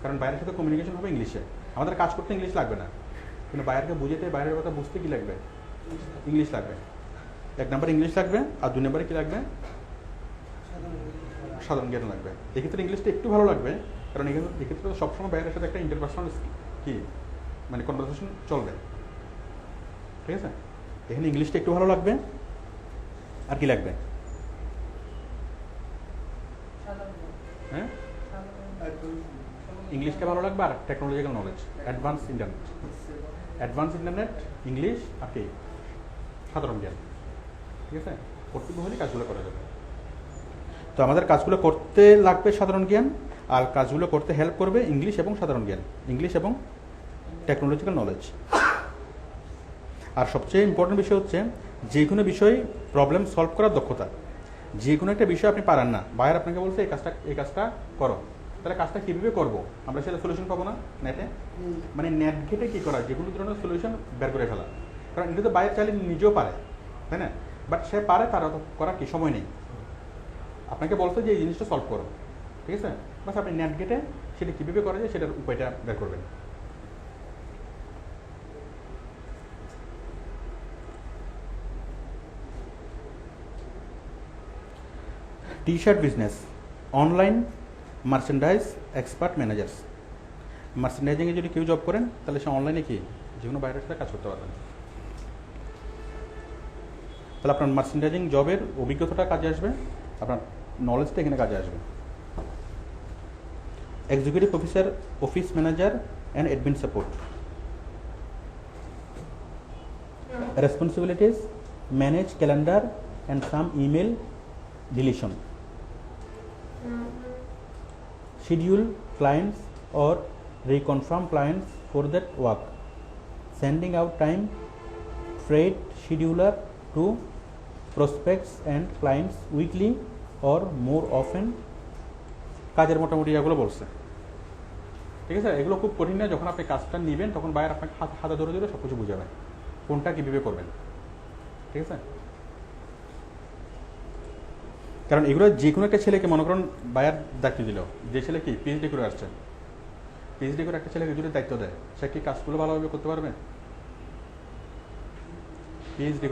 কারণ বাইরের সাথে কমিউনিকেশন হবে ইংলিশে। আমাদের কাজ করতে ইংলিশ লাগবে না, কিন্তু বাইরেকে বুঝতে, বাইরের কথা বুঝতে কি লাগবে? ইংলিশ লাগবে। 1 নম্বর ইংলিশ লাগবে, আর 2 নম্বরে কি লাগবে? সাধারণ জ্ঞান লাগবে। এক্ষেত্রে ইংলিশটা একটু ভালো লাগবে, কারণ এক্ষেত্রে সবসময় বাইরের সাথে একটা ইন্টারপার্সোনাল কি মানে কনভারসেশন চলবে। ঠিক আছে, এখানে ইংলিশটা একটু ভালো লাগবে। আর কি লাগবে? হ্যাঁ, ইংলিশটা ভালো লাগবে, আর technological knowledge, advance internet, English, আর কি সাধারণ জ্ঞান। ঠিক আছে, কর্তব্য হলে কাজগুলো করা যাবে। তো আমাদের কাজগুলো করতে লাগবে সাধারণ জ্ঞান, আর কাজগুলো করতে হেল্প করবে ইংলিশ এবং সাধারণ জ্ঞান, ইংলিশ এবং টেকনোলজিক্যাল নলেজ। আর সবচেয়ে ইম্পর্টেন্ট বিষয় হচ্ছে যে কোনো বিষয়ে প্রবলেম সলভ করার দক্ষতা। যে কোনো একটা বিষয় আপনি পারেন না, বাইরে আপনাকে বলছে এই কাজটা করো, তাহলে কাজটা কীভাবে করবো? আমরা সেটা সলিউশন পাবো না নেটে, মানে নেট ঘেটে কী করা, যেগুলো ধরনের সলিউশন বের করে ফেলা। কারণ এটা তো বাইরে চাইলে নিজেও পারে, তাই না? বাট সে পারে, তার করার কি সময় নেই। আপনাকে বলছে যে এই জিনিসটা সলভ করো, ঠিক আছে, বাস আপনি নেট ঘেটে সেটা কীভাবে করা যায় সেটার উপায়টা বের করবেন। T-shirt business, online merchandise expert managers. মার্চেন্ডাইজিংয়ে যদি কেউ জব করেন তাহলে সে অনলাইনে কি যে কোনো বাইরের সাথে কাজ করতে পারবেন। তাহলে আপনার মার্চেন্ডাইজিং জবের অভিজ্ঞতাটা কাজে আসবে, আপনার নলেজটা এখানে কাজে আসবে। Executive officer, office manager and admin support. Responsibilities, manage calendar and some email deletion. Schedule clients or reconfirm clients for that work. Sending out time freight scheduler to prospects and clients weekly or more often. কাজের মোটামুটি এগুলো বলছে, ঠিক আছে। এগুলো খুব কঠিন না, যখন আপনি কাজটা নেবেন তখন বাইরে আপনাকে হাতে ধরে দিলে সব কিছু বুঝাবেন কোনটা কীভাবে করবেন, ঠিক আছে। কারণ এগুলো যে কোনো একটা ছেলেকে মনে করেন বায়ার দায়িত্ব দিল, যে ছেলে কি পিএইচডি করে আসছে, পিএইচডি করে একটা ছেলেকে যদি দায়িত্ব দেয়, সে কি কাজগুলো ভালোভাবে করতে পারবে? পিএইচডি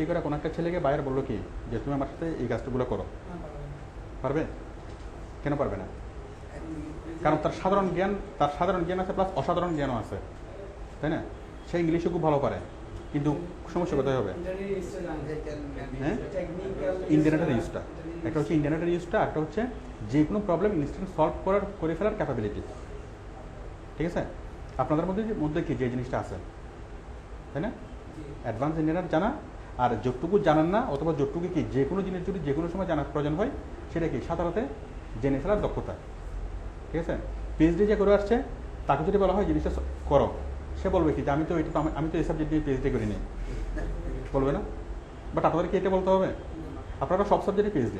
করা কোনো একটা ছেলেকে বায়ার বললো কি যে তুমি আমার সাথে এই কাজগুলো করো, পারবে? কেন পারবে না? কারণ তার সাধারণ জ্ঞান আছে, প্লাস অসাধারণ জ্ঞানও আছে, তাই না? সে ইংলিশে খুব ভালো পারে, কিন্তু সমস্যা কোথায় হবে? হ্যাঁ, ইন্টারনেটের ইউজটা। একটা হচ্ছে ইন্টারনেটের ইউজটা, একটা হচ্ছে যে কোনো প্রবলেম ইনস্ট্যান্ট সলভ করে ফেলার ক্যাপাবিলিটি, ঠিক আছে। আপনাদের মধ্যে কি যে জিনিসটা আছে, তাই না? অ্যাডভান্স ইন্টারনেট জানা, আর যতটুকু জানান না অথবা যতটুকু কি যে কোনো জিনিস যদি যে কোনো সময় জানার প্রয়োজন হয় সেটা কি সাধারণত জেনে ফেলার দক্ষতা, ঠিক আছে। পিএইচডি যে করে আসছে তাকে যদি বলা হয় জিনিসটা করো, সে বলবে কি যে আমি তো এই সাবজেক্ট নিয়ে পিএইচডি করিনি, বলবে না? বাট আপনাদের কি এটা বলতে হবে? আপনারা সব সাবজেক্টে পিএইচডি,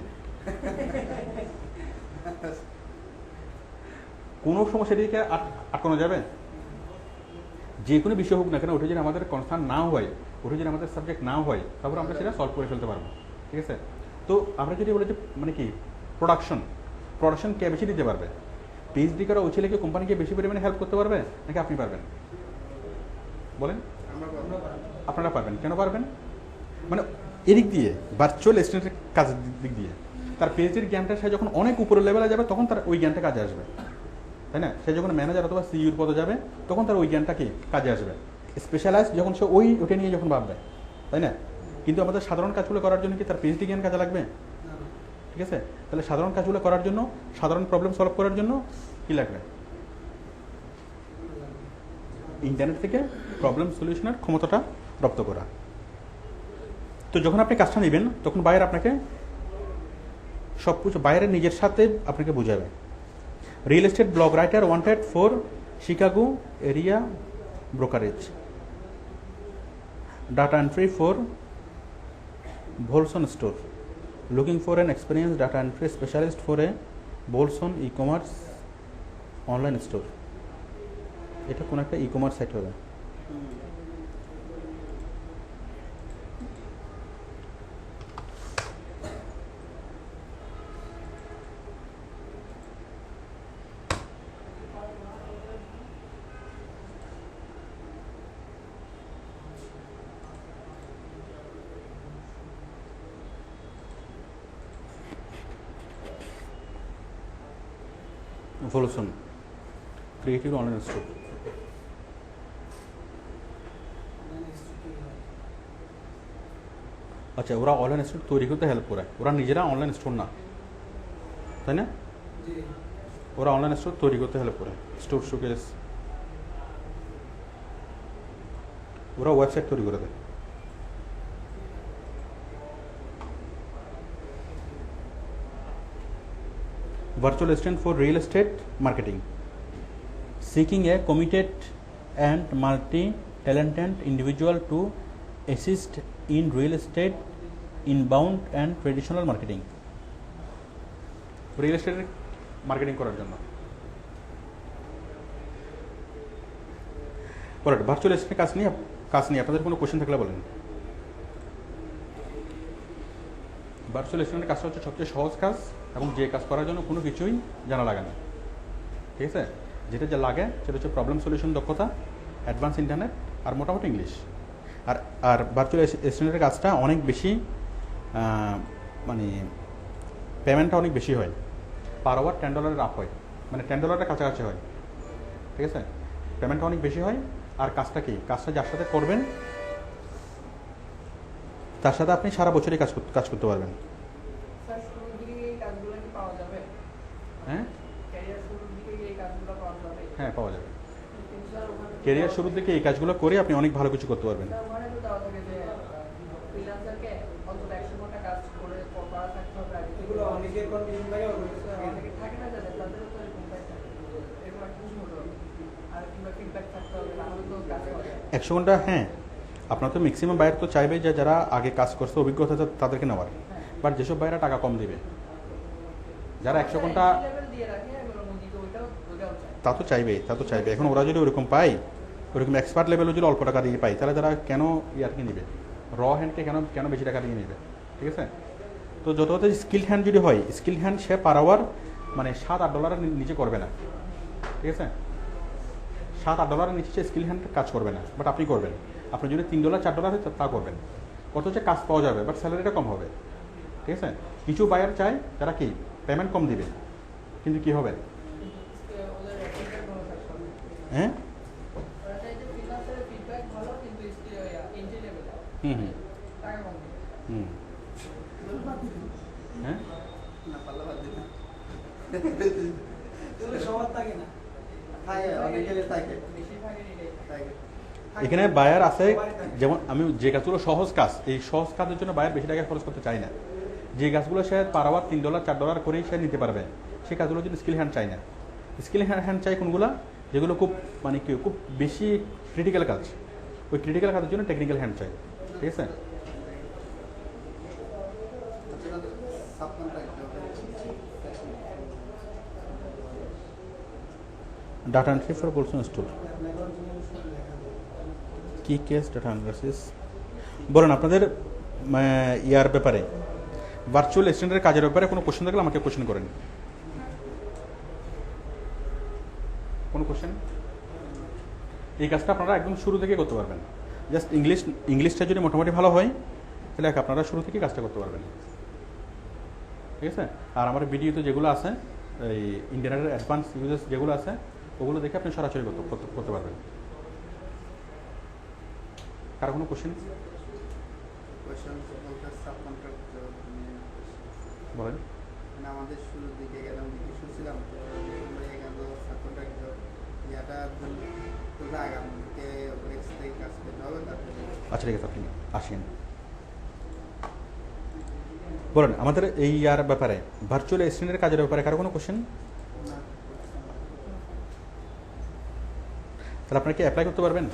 কোনো সমস্যা দিকে আটকানো যাবে? যে কোনো বিষয় হোক না কেন, ওটা যদি আমাদের কনসার্ন না হয়, ওটা যদি আমাদের সাবজেক্ট না হয়, তারপর আমরা সেটা সলভ করে ফেলতে পারবো। ঠিক আছে? তো আমরা যদি বলি যে মানে কি প্রোডাকশন কে বেশি দিতে পারবে? পিএইচডি করা ওই ছেলেকে কোম্পানিকে বেশি পরিমাণে হেল্প করতে পারবে নাকি আপনি পারবেন? বলেন। আপনারা পারবেন। কেন পারবেন? মানে এদিক দিয়ে ভার্চুয়াল অ্যাসিস্ট্যান্টের কাজের দিক দিয়ে তার পিএইচডির জ্ঞানটা সে যখন অনেক উপরের লেভেলে যাবে তখন তার ওই জ্ঞানটা কাজে আসবে, তাই না? সে যখন ম্যানেজার অথবা সিইউর পদে যাবে তখন তার ওই জ্ঞানটা কি কাজে আসবে। স্পেশালাইজ যখন সে ওটা নিয়ে যখন ভাববে, তাই না? কিন্তু আমাদের সাধারণ কাজগুলো করার জন্য কি তার পিএইচডি জ্ঞান কাজে লাগবে? ঠিক আছে? তাহলে সাধারণ কাজগুলো করার জন্য, সাধারণ প্রবলেম সলভ করার জন্য কি লাগবে? ইন্টারনেট থেকে প্রবলেম সলিউশনের ক্ষমতাটা রপ্ত করা। তো যখন আপনি কাজটা নেবেন তখন বায়ার আপনাকে সব কিছু বায়ারের নিজের সাথে আপনাকে বুঝাবে। Real estate blog writer wanted for Chicago area brokerage, data entry for Volson store, looking for an experience data entry specialist for a Volson e commerce online store. এটা কোন একটা ই কমার্স সাইট হবে। Volson creative online store. আচ্ছা, ওরা online store তৈরি করতে help করে, ওরা নিজেরা অনলাইন স্টোর না, তাই না? ওরা অনলাইন স্টোর তৈরি করতে হেল্প করে, স্টোর শোকেস, ওরা ওয়েবসাইট তৈরি করে দেয়। Virtual assistant for real estate marketing, seeking a committed and multi-talented individual to assist in real estate inbound and traditional marketing. Real estate marketing করার জন্য। পরে ভার্চুয়াল অ্যাসিস্ট্যান্ট কাজ নিয়ে আপনাদের কোনো কোশ্চেন থাকলে বলেন। ভার্চুয়াল অ্যাসিস্ট্যান্টের কাজটা হচ্ছে সবচেয়ে সহজ কাজ এবং যে কাজ করার জন্য কোনো কিছুই জানা লাগে না। ঠিক আছে? যেটা যা লাগে সেটা হচ্ছে প্রবলেম সলিউশন দক্ষতা, অ্যাডভান্স ইন্টারনেট আর মোটামুটি ইংলিশ। আর ভার্চুয়াল অ্যাসিস্ট্যান্টের কাজটা অনেক বেশি মানে পেমেন্টটা অনেক বেশি হয়, পার আওয়ার $10 আপ হয়, মানে $10 কাছাকাছি হয়। ঠিক আছে? পেমেন্টটা অনেক বেশি হয়। আর কাজটা কি, কাজটা যার সাথে করবেন তার সাথে আপনি সারা বছরই কাজ করতে পারবেন। হ্যাঁ হ্যাঁ, পাওয়া যাবে। ক্যারিয়ার শুরুর দিকে এই কাজগুলো করে আপনি অনেক ভালো কিছু করতে পারবেন। একশো ঘন্টা, হ্যাঁ। আপনার তো ম্যাক্সিমাম বায়ার তো চাইবে যে যারা আগে কাজ করছে, অভিজ্ঞতা তাদেরকে নেওয়ার। বাট যেসব বায়ারা টাকা কম দিবে, যারা 100 ঘন্টা, তা তো চাইবে। এখন ওরা যদি ওরকম পায়, ওরকম এক্সপার্ট লেভেলও যদি অল্প টাকা দিয়ে পায়, তাহলে তারা কেন ইয়ারকে নিবে, র হ্যান্ডকে কেন বেশি টাকা দিয়ে নিবে? ঠিক আছে? তো যত স্কিল হ্যান্ড যদি হয়, স্কিল হ্যান্ড সে পার আওয়ার মানে $7-8 নিচে করবে না। ঠিক আছে? $7-8 নিচে সে স্কিল হ্যান্ড কাজ করবে না, বাট আপনি করবেন। আপনি যদি $3-4 হয় তা করবেন। কত হচ্ছে কাজ পাওয়া যাবে, বাট স্যালারিটা কম হবে। ঠিক আছে? কিছু বায়ার চায় যারা কি পেমেন্ট কম দিবে, কিন্তু কি হবে, হ্যাঁ হুম হুম হুম হ্যাঁ এখানে বায়ার আছে, যেমন আমি যে কাজগুলো সহজ কাজ, এই সহজ কাজের জন্য বায়ার বেশি টাকা খরচ করতে চাই না। যে কাজগুলো সে পার আওয়ার $3-4 করেই সে নিতে পারবে, সেই কাজগুলো যদি স্কিল হ্যান্ড চাই না। স্কিল হ্যান্ড চাই কোনগুলা, যেগুলো খুব মানে কি খুব বেশি ক্রিটিক্যাল কাজ, ওই ক্রিটিক্যাল কাজের জন্য টেকনিক্যাল হ্যান্ড চাই, ঠিক আছে? Data entry for cold store, কি কেস ডাটা অ্যানালাইসিস বলেন আপনাদের ইয়ার ব্যাপারে, ভার্চুয়াল অ্যাসিস্ট্যান্টের কাজের ব্যাপারে কোনো কোশ্চেন থাকলে আমাকে কোশ্চেন করেন। কোনো কোশ্চেন? এই কাজটা আপনারা একদম শুরু থেকে করতে পারবেন, জাস্ট ইংলিশটা যদি মোটামুটি ভালো হয় তাহলে আপনারা শুরু থেকে কাজটা করতে পারবেন, ঠিক আছে? আর আমার ভিডিওতে যেগুলো আছে এই ইন্টারনেটের অ্যাডভান্স ইউজেস যেগুলো আছে ওগুলো দেখে আপনি সরাসরি করতে পারবেন। কার কোনো কোশ্চেন বলেন? আমাদের শুরুর দিকে গেলাম শুনছিলাম তো এখানে সাবকন্ট্রাক্টর ইয়াটার জন্য তো আগাম থেকে এক্সট্রা কাজ করতে হবে। আচ্ছা ঠিক আছে, আপনি আসেন বলেন আমাদের এই ইয়ার ব্যাপারে, ভার্চুয়াল অ্যাসিস্ট্যান্টের কাজের ব্যাপারে কারো কোনো কোশ্চেন? তাহলে আপনারা কি অ্যাপ্লাই করতে পারবেন?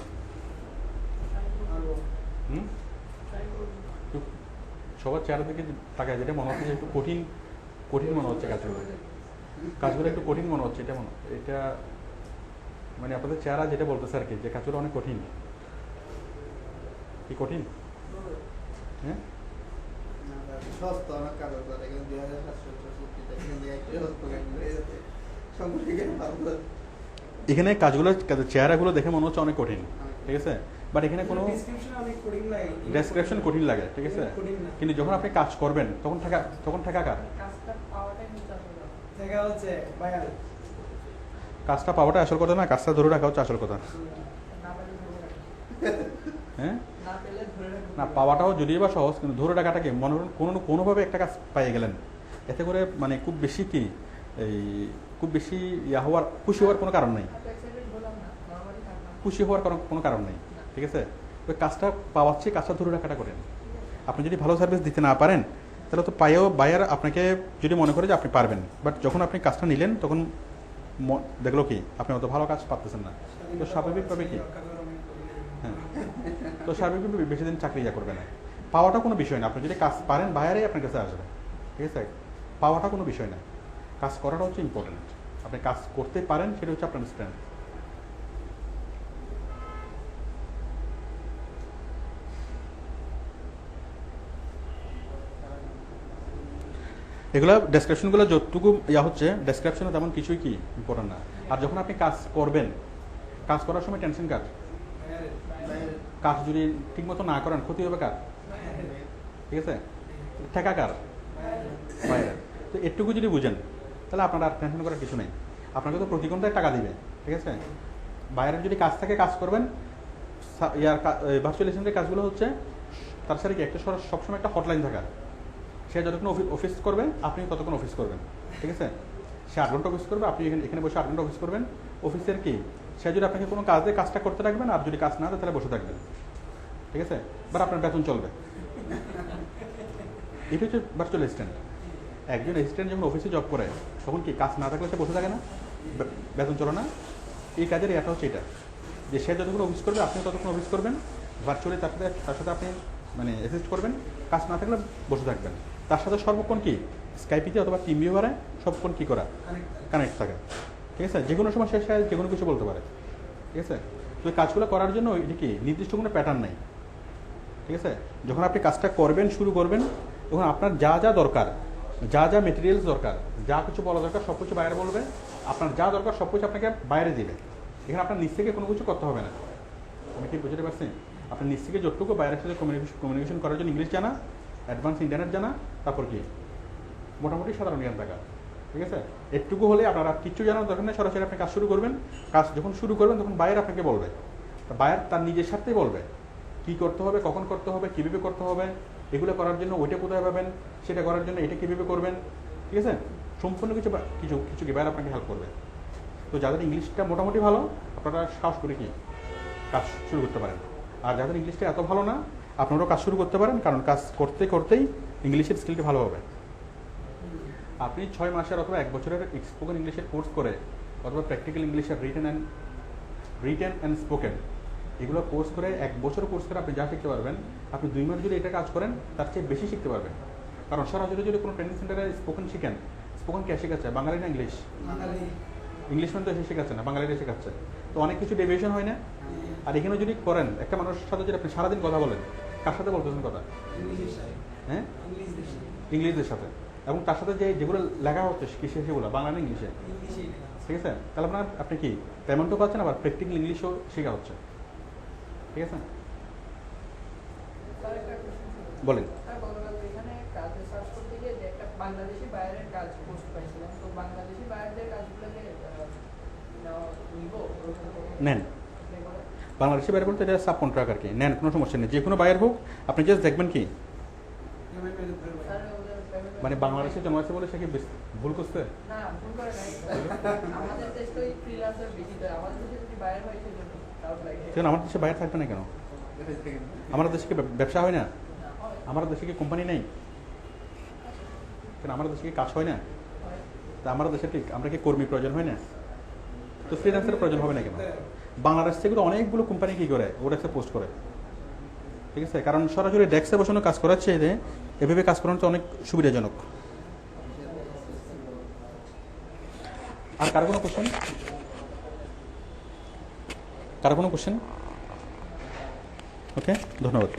সবার চেহারা থেকে টাকা যেটা মনে হচ্ছে যে একটু কঠিন মনে হচ্ছে কাজগুলো একটু কঠিন মনে হচ্ছে, এটা মানে আপনাদের চেহারা যেটা বলতেছে আর কি, যে কাজগুলো অনেক কঠিন। কি কঠিন? হ্যাঁ এখানে কাজগুলো চেহারাগুলো দেখে মনে হচ্ছে অনেক কঠিন, ঠিক আছে? বাট এখানে কোনো ডেসক্রিপশন কঠিন লাগে, ঠিক আছে? কিন্তু যখন আপনি কাজ করবেন তখন ঠেকা কার? কাজটা পাওয়াটা আসল কথা না, কাজটা ধরে রাখা হচ্ছে আসল কথা। হ্যাঁ না, পাওয়াটাও যদিও বা সহজ, কিন্তু ধরে রাখাটাকে মনে করেন কোনোভাবে একটা কাজ পাইয়ে গেলেন, এতে করে মানে খুব বেশি কি এই খুব বেশি খুশি হওয়ার কোনো কারণ নেই, খুশি হওয়ার কোনো কারণ নেই, ঠিক আছে? ওই কাজটা পাওয়াচ্ছে, কাজটা ধরে রাখাটা করেন। আপনি যদি ভালো সার্ভিস দিতে না পারেন তাহলে তো বায়ার আপনাকে যদি মনে করে যে আপনি পারবেন, বাট যখন আপনি কাজটা নিলেন তখন দেখলো কি আপনি অত ভালো কাজ পাচ্ছেন না, তো স্বাভাবিকভাবে কি হ্যাঁ তো স্বাভাবিকভাবে বেশি দিন চাকরি করবে না। পাওয়াটা কোনো বিষয় না, আপনি যদি কাজ পারেন বায়ারে আপনার কাছে আসবে, ঠিক আছে? পাওয়াটা কোনো বিষয় না, কাজ করাটা হচ্ছে ইম্পর্টেন্ট। আপনি কাজ করতে পারেন সেটা হচ্ছে আপনার স্ট্রেংথ। এগুলো ডেসক্রিপশনগুলো যতটুকু হচ্ছে ডেসক্রিপশনে তেমন কিছুই কি ইম্পর্টেন্ট না। আর যখন আপনি কাজ করবেন, কাজ করার সময় টেনশন কার? কাজ যদি ঠিকমতো না করেন ক্ষতি হবে কার? ঠিক আছে, ঠেকা কার? বাইরে। তো এটুকু যদি বুঝেন তাহলে আপনার আর টেনশন করার কিছু নেই। আপনাকে তো প্রতি ঘন্টায় টাকা দিবে, ঠিক আছে? বাইরের যদি কাজ থাকে কাজ করবেন। ভার্চুয়াল অ্যাসিস্ট্যান্টের কাজগুলো হচ্ছে তার সাথে কি একটা সবসময় একটা হটলাইন থাকা। সে যতক্ষণ অফিস করবে আপনি ততক্ষণ অফিস করবেন, ঠিক আছে? সে 8 ঘন্টা অফিস করবে, আপনি এখানে বসে 8 ঘন্টা অফিস করবেন। অফিসের কি সে যদি আপনাকে কোনো কাজ দেয় কাজটা করতে রাখবেন, আর যদি কাজ না দেয় তাহলে বসে থাকবেন, ঠিক আছে? বাট আপনার বেতন চলবে। এটা হচ্ছে ভার্চুয়াল অ্যাসিস্ট্যান্ট। একজন অ্যাসিস্ট্যান্ট যখন অফিসে জব করে তখন কি কাজ না থাকলে সে বসে থাকে না, বেতন চলে না। এই কাজের এটা হচ্ছে এটা, যে সে যতক্ষণ অফিস করবে আপনিও ততক্ষণ অফিস করবেন, ভার্চুয়ালি তার সাথে আপনি মানে অ্যাসিস্ট করবেন। কাজ না থাকলে বসে থাকবেন। তার সাথে সর্বক্ষণ কি স্কাইপিতে অথবা টিম ভিউয়ারে সবক্ষণ কি করা, কানেক্ট থাকা, ঠিক আছে? যে কোনো সময় সে যে কোনো কিছু বলতে পারে, ঠিক আছে? তো এই কাজগুলো করার জন্য এটা কি নির্দিষ্ট কোনো প্যাটার্ন নেই, ঠিক আছে? যখন আপনি কাজটা করবেন, শুরু করবেন, তখন আপনার যা যা দরকার, যা যা মেটেরিয়ালস দরকার, যা কিছু বলা দরকার সব কিছু বাইরে বলবে। আপনার যা দরকার সব কিছু আপনাকে বাইরে দিবে। এখানে আপনার নিজ থেকে কোনো কিছু করতে হবে না। আমি কি বুঝতে পারছি? আপনার নিজ থেকে যতটুকু বাইরের সাথে কমিউনিকেশন করার জন্য ইংলিশ জানা, অ্যাডভান্স ইন্টারনেট জানা, তারপর কি মোটামুটি সাধারণ জ্ঞান থাকা, ঠিক আছে? একটুকু হলে আপনার আর কিচ্ছু জানার দরকার নেই। সরাসরি আপনি কাজ শুরু করবেন। কাজ যখন শুরু করবেন তখন বাইরে আপনাকে বলবে, বাইরে তার নিজের সাথেই বলবে কি করতে হবে, কখন করতে হবে, কীভাবে করতে হবে, এগুলো করার জন্য ওইটা কোথায় পাবেন, সেটা করার জন্য এটা কীভাবে করবেন, ঠিক আছে? সম্পূর্ণ কিছু কিছু কি বাইরে আপনাকে হেল্প করবে। তো যাদের ইংলিশটা মোটামুটি ভালো আপনারা সাহস করে কি কাজ শুরু করতে পারেন। আর যাদের ইংলিশটা এত ভালো না আপনারাও কাজ শুরু করতে পারেন, কারণ কাজ করতে করতেই ইংলিশের স্কিলটা ভালো হবে। আপনি 6 মাসের অথবা 1 বছরের স্পোকেন ইংলিশের কোর্স করে অথবা প্র্যাকটিক্যাল ইংলিশের রিটেন অ্যান্ড স্পোকেন, এগুলো কোর্স করে 1 বছর কোর্স করে আপনি যা শিখতে পারবেন, আপনি 2 মাস যদি এটা কাজ করেন তার চেয়ে বেশি শিখতে পারবেন। কারণ সরাসরি যদি কোনো ট্রেনিং সেন্টারে স্পোকেন শিখেন, স্পোকেন কে শেখাচ্ছে, বাঙালি না ইংলিশ? ইংলিশ মানে তো এসে শেখাচ্ছে না, বাঙালিরা শেখাচ্ছে। তো অনেক কিছু ডেভিয়েশন হয় না? আর এখানে যদি করেন, একটা মানুষের সাথে যদি আপনি সারাদিন কথা বলেন, কার সাথে বলতেছেন কথা? হ্যাঁ, ইংলিশদের সাথে। এবং তার সাথে যেগুলো লেখা হচ্ছে কিসে, সেগুলো বাংলা না ইংলিশে? ঠিক আছে, তাহলে আপনি কি পেমেন্টও পাচ্ছেন, আবার প্র্যাকটিক্যাল ইংলিশও শেখা হচ্ছে। ঠিক আছে, স্যার একটা question ছিল। বলেন। স্যার গতকাল এখানে কাজে সার্চ করতে গিয়ে যে একটা বাংলাদেশি বায়ারের কাজ পোস্ট পাইছিলাম, তো বাংলাদেশি বায়ারদের কাজগুলোকে নিব নেন, বাংলাদেশি বাইরে বলতে এটা সাব কন্ট্রাক্ট আর কি, নেন, কোনো সমস্যা নেই। যে কোনো বাইরের হোক, আপনি জাস্ট দেখবেন কি মানে বাংলাদেশে জমা আছে বলে সে কি ভুল করছে? না, ভুল করে নাই। আমাদের দেশে ওই ফ্রিল্যান্সার বেশি, তো আমাদের দেশে যদি বায়ার হয় সেজন্য ডাউট লাগে। সেখানে আমার দেশে বাইরে থাকবে না কেন? আমার দেশে কি ব্যবসা হয় না? আমার দেশে কি কোম্পানি নেই? কেন আমার দেশে কি কাজ হয় না? তা আমার দেশে ঠিক আমরা কি কর্মী প্রয়োজন হয় না? তো ফ্রিল্যান্সের প্রয়োজন হবে না কেন? বাংলাদেশ থেকে তো অনেকগুলো কোম্পানি কি করে ওডেক্সে পোস্ট করে। ঠিক আছে, কারণ সরাসরি ডেস্কে বসানো কাজ করার চেয়ে এভাবে কাজ করানো অনেক সুবিধাজনক। আর কারো কোনো কোশ্চেন? ওকে, ধন্যবাদ।